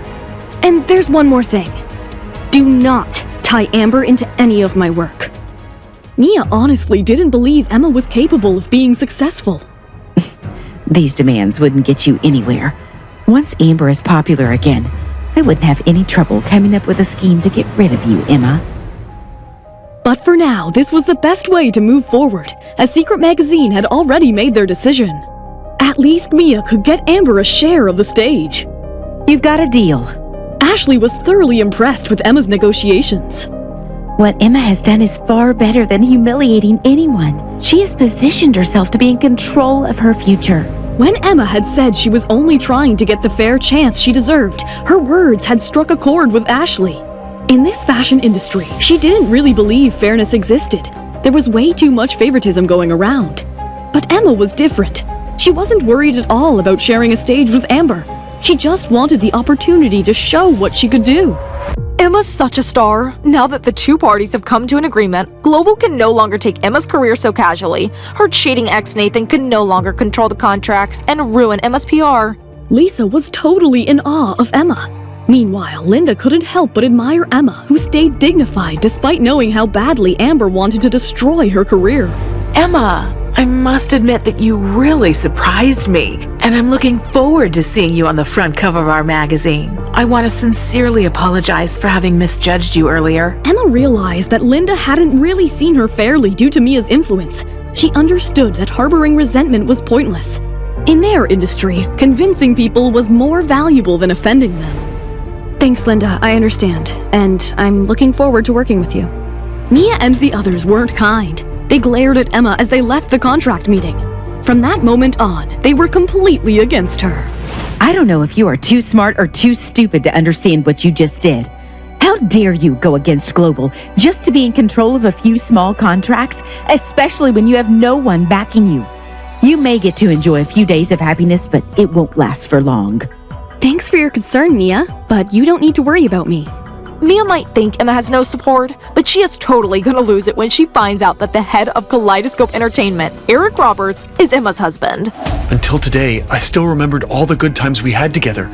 And there's one more thing. Do not tie Amber into any of my work. Mia honestly didn't believe Emma was capable of being successful. These demands wouldn't get you anywhere. Once Amber is popular again, I wouldn't have any trouble coming up with a scheme to get rid of you, Emma. But for now, this was the best way to move forward, as Secret Magazine had already made their decision. At least Mia could get Amber a share of the stage. You've got a deal. Ashley was thoroughly impressed with Emma's negotiations. What Emma has done is far better than humiliating anyone. She has positioned herself to be in control of her future. When Emma had said she was only trying to get the fair chance she deserved, her words had struck a chord with Ashley. In this fashion industry, she didn't really believe fairness existed. There was way too much favoritism going around. But Emma was different. She wasn't worried at all about sharing a stage with Amber. She just wanted the opportunity to show what she could do. Emma's such a star. Now that the two parties have come to an agreement, Global can no longer take Emma's career so casually. Her cheating ex Nathan could no longer control the contracts and ruin Emma's PR. Lisa was totally in awe of Emma. Meanwhile, Linda couldn't help but admire Emma, who stayed dignified despite knowing how badly Amber wanted to destroy her career. Emma, I must admit that you really surprised me, and I'm looking forward to seeing you on the front cover of our magazine. I want to sincerely apologize for having misjudged you earlier. Emma realized that Linda hadn't really seen her fairly due to Mia's influence. She understood that harboring resentment was pointless. In their industry, convincing people was more valuable than offending them. Thanks, Linda, I understand, and I'm looking forward to working with you. Mia and the others weren't kind. They glared at Emma as they left the contract meeting. From that moment on, they were completely against her. I don't know if you are too smart or too stupid to understand what you just did. How dare you go against Global just to be in control of a few small contracts, especially when you have no one backing you. You may get to enjoy a few days of happiness, but it won't last for long. Thanks for your concern, Mia, but you don't need to worry about me. Mia might think Emma has no support, but she is totally gonna lose it when she finds out that the head of Kaleidoscope Entertainment, Eric Roberts, is Emma's husband. Until today, I still remembered all the good times we had together.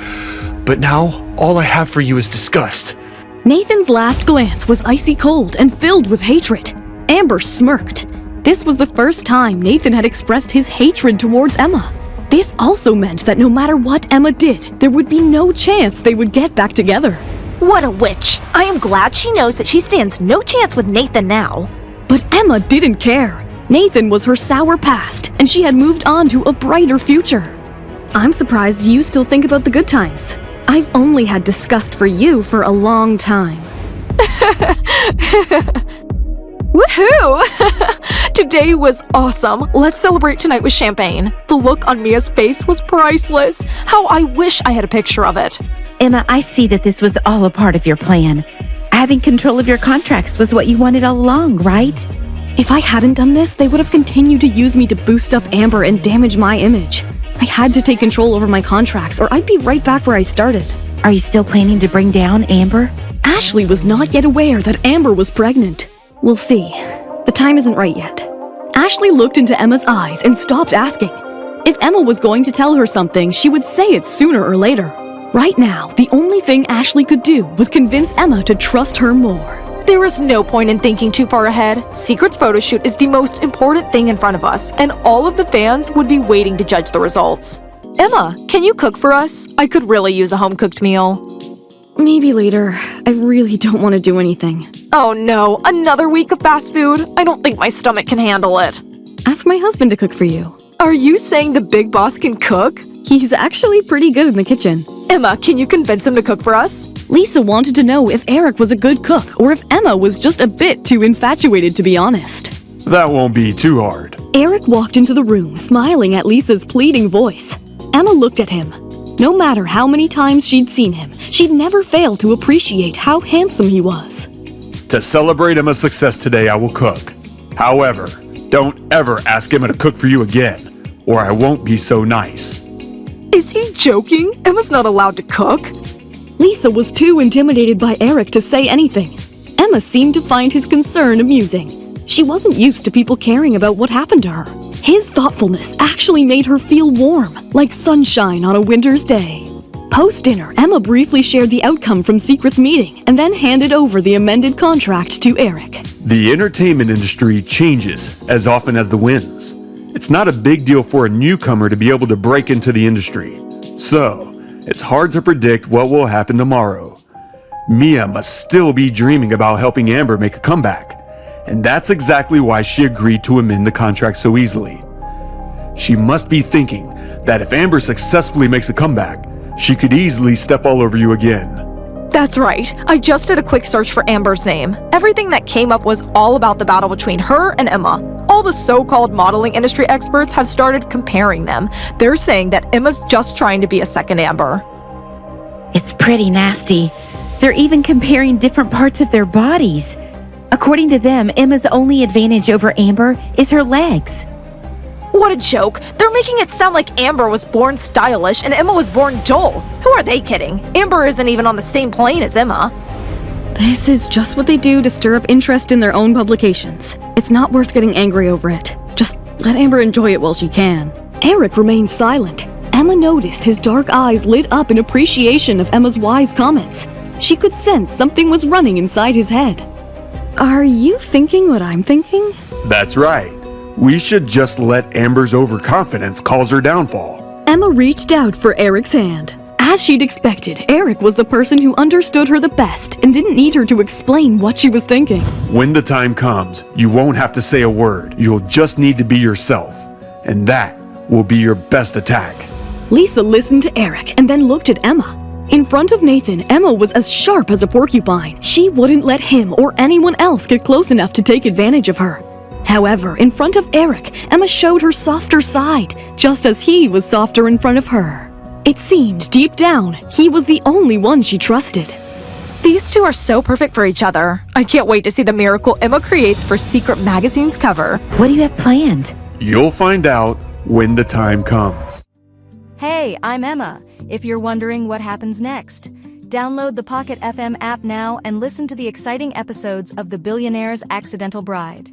But now, all I have for you is disgust. Nathan's last glance was icy cold and filled with hatred. Amber smirked. This was the first time Nathan had expressed his hatred towards Emma. This also meant that no matter what Emma did, there would be no chance they would get back together. What a witch. I am glad she knows that she stands no chance with Nathan now. But Emma didn't care. Nathan was her sour past, and she had moved on to a brighter future. I'm surprised you still think about the good times. I've only had disgust for you for a long time. Woohoo! Today was awesome. Let's celebrate tonight with champagne. The look on Mia's face was priceless. How I wish I had a picture of it. Emma, I see that this was all a part of your plan. Having control of your contracts was what you wanted all along, right? If I hadn't done this, they would have continued to use me to boost up Amber and damage my image. I had to take control over my contracts, or I'd be right back where I started. Are you still planning to bring down Amber? Ashley was not yet aware that Amber was pregnant. We'll see. The time isn't right yet. Ashley looked into Emma's eyes and stopped asking. If Emma was going to tell her something, she would say it sooner or later. Right now, the only thing Ashley could do was convince Emma to trust her more. There is no point in thinking too far ahead. Secret's photo shoot is the most important thing in front of us, and all of the fans would be waiting to judge the results. Emma, can you cook for us? I could really use a home-cooked meal. Maybe later. I really don't want to do anything. Oh no, another week of fast food? I don't think my stomach can handle it. Ask my husband to cook for you. Are you saying the big boss can cook? He's actually pretty good in the kitchen. Emma, can you convince him to cook for us? Lisa wanted to know if Eric was a good cook or if Emma was just a bit too infatuated, to be honest. That won't be too hard. Eric walked into the room, smiling at Lisa's pleading voice. Emma looked at him. No matter how many times she'd seen him, she'd never failed to appreciate how handsome he was. To celebrate Emma's success today, I will cook. However, don't ever ask Emma to cook for you again, or I won't be so nice. Is he joking? Emma's not allowed to cook. Lisa was too intimidated by Eric to say anything. Emma seemed to find his concern amusing. She wasn't used to people caring about what happened to her. His thoughtfulness actually made her feel warm, like sunshine on a winter's day. Post-dinner, Emma briefly shared the outcome from Secret's meeting and then handed over the amended contract to Eric. The entertainment industry changes as often as the winds. It's not a big deal for a newcomer to be able to break into the industry. So, it's hard to predict what will happen tomorrow. Mia must still be dreaming about helping Amber make a comeback. And that's exactly why she agreed to amend the contract so easily. She must be thinking that if Amber successfully makes a comeback, she could easily step all over you again. That's right. I just did a quick search for Amber's name. Everything that came up was all about the battle between her and Emma. All the so-called modeling industry experts have started comparing them. They're saying that Emma's just trying to be a second Amber. It's pretty nasty. They're even comparing different parts of their bodies. According to them, Emma's only advantage over Amber is her legs. What a joke. They're making it sound like Amber was born stylish and Emma was born dull. Who are they kidding? Amber isn't even on the same plane as Emma. This is just what they do to stir up interest in their own publications. It's not worth getting angry over it. Just let Amber enjoy it while she can. Eric remained silent. Emma noticed his dark eyes lit up in appreciation of Emma's wise comments. She could sense something was running inside his head. Are you thinking what I'm thinking? That's right. We should just let Amber's overconfidence cause her downfall. Emma reached out for Eric's hand. As she'd expected, Eric was the person who understood her the best and didn't need her to explain what she was thinking. When the time comes, you won't have to say a word. You'll just need to be yourself. And that will be your best attack. Lisa listened to Eric and then looked at Emma. In front of Nathan, Emma was as sharp as a porcupine. She wouldn't let him or anyone else get close enough to take advantage of her. However, in front of Eric, Emma showed her softer side, just as he was softer in front of her. It seemed, deep down, he was the only one she trusted. These two are so perfect for each other. I can't wait to see the miracle Emma creates for Secret Magazine's cover. What do you have planned? You'll find out when the time comes. Hey, I'm Emma. If you're wondering what happens next, download the Pocket FM app now and listen to the exciting episodes of The Billionaire's Accidental Bride.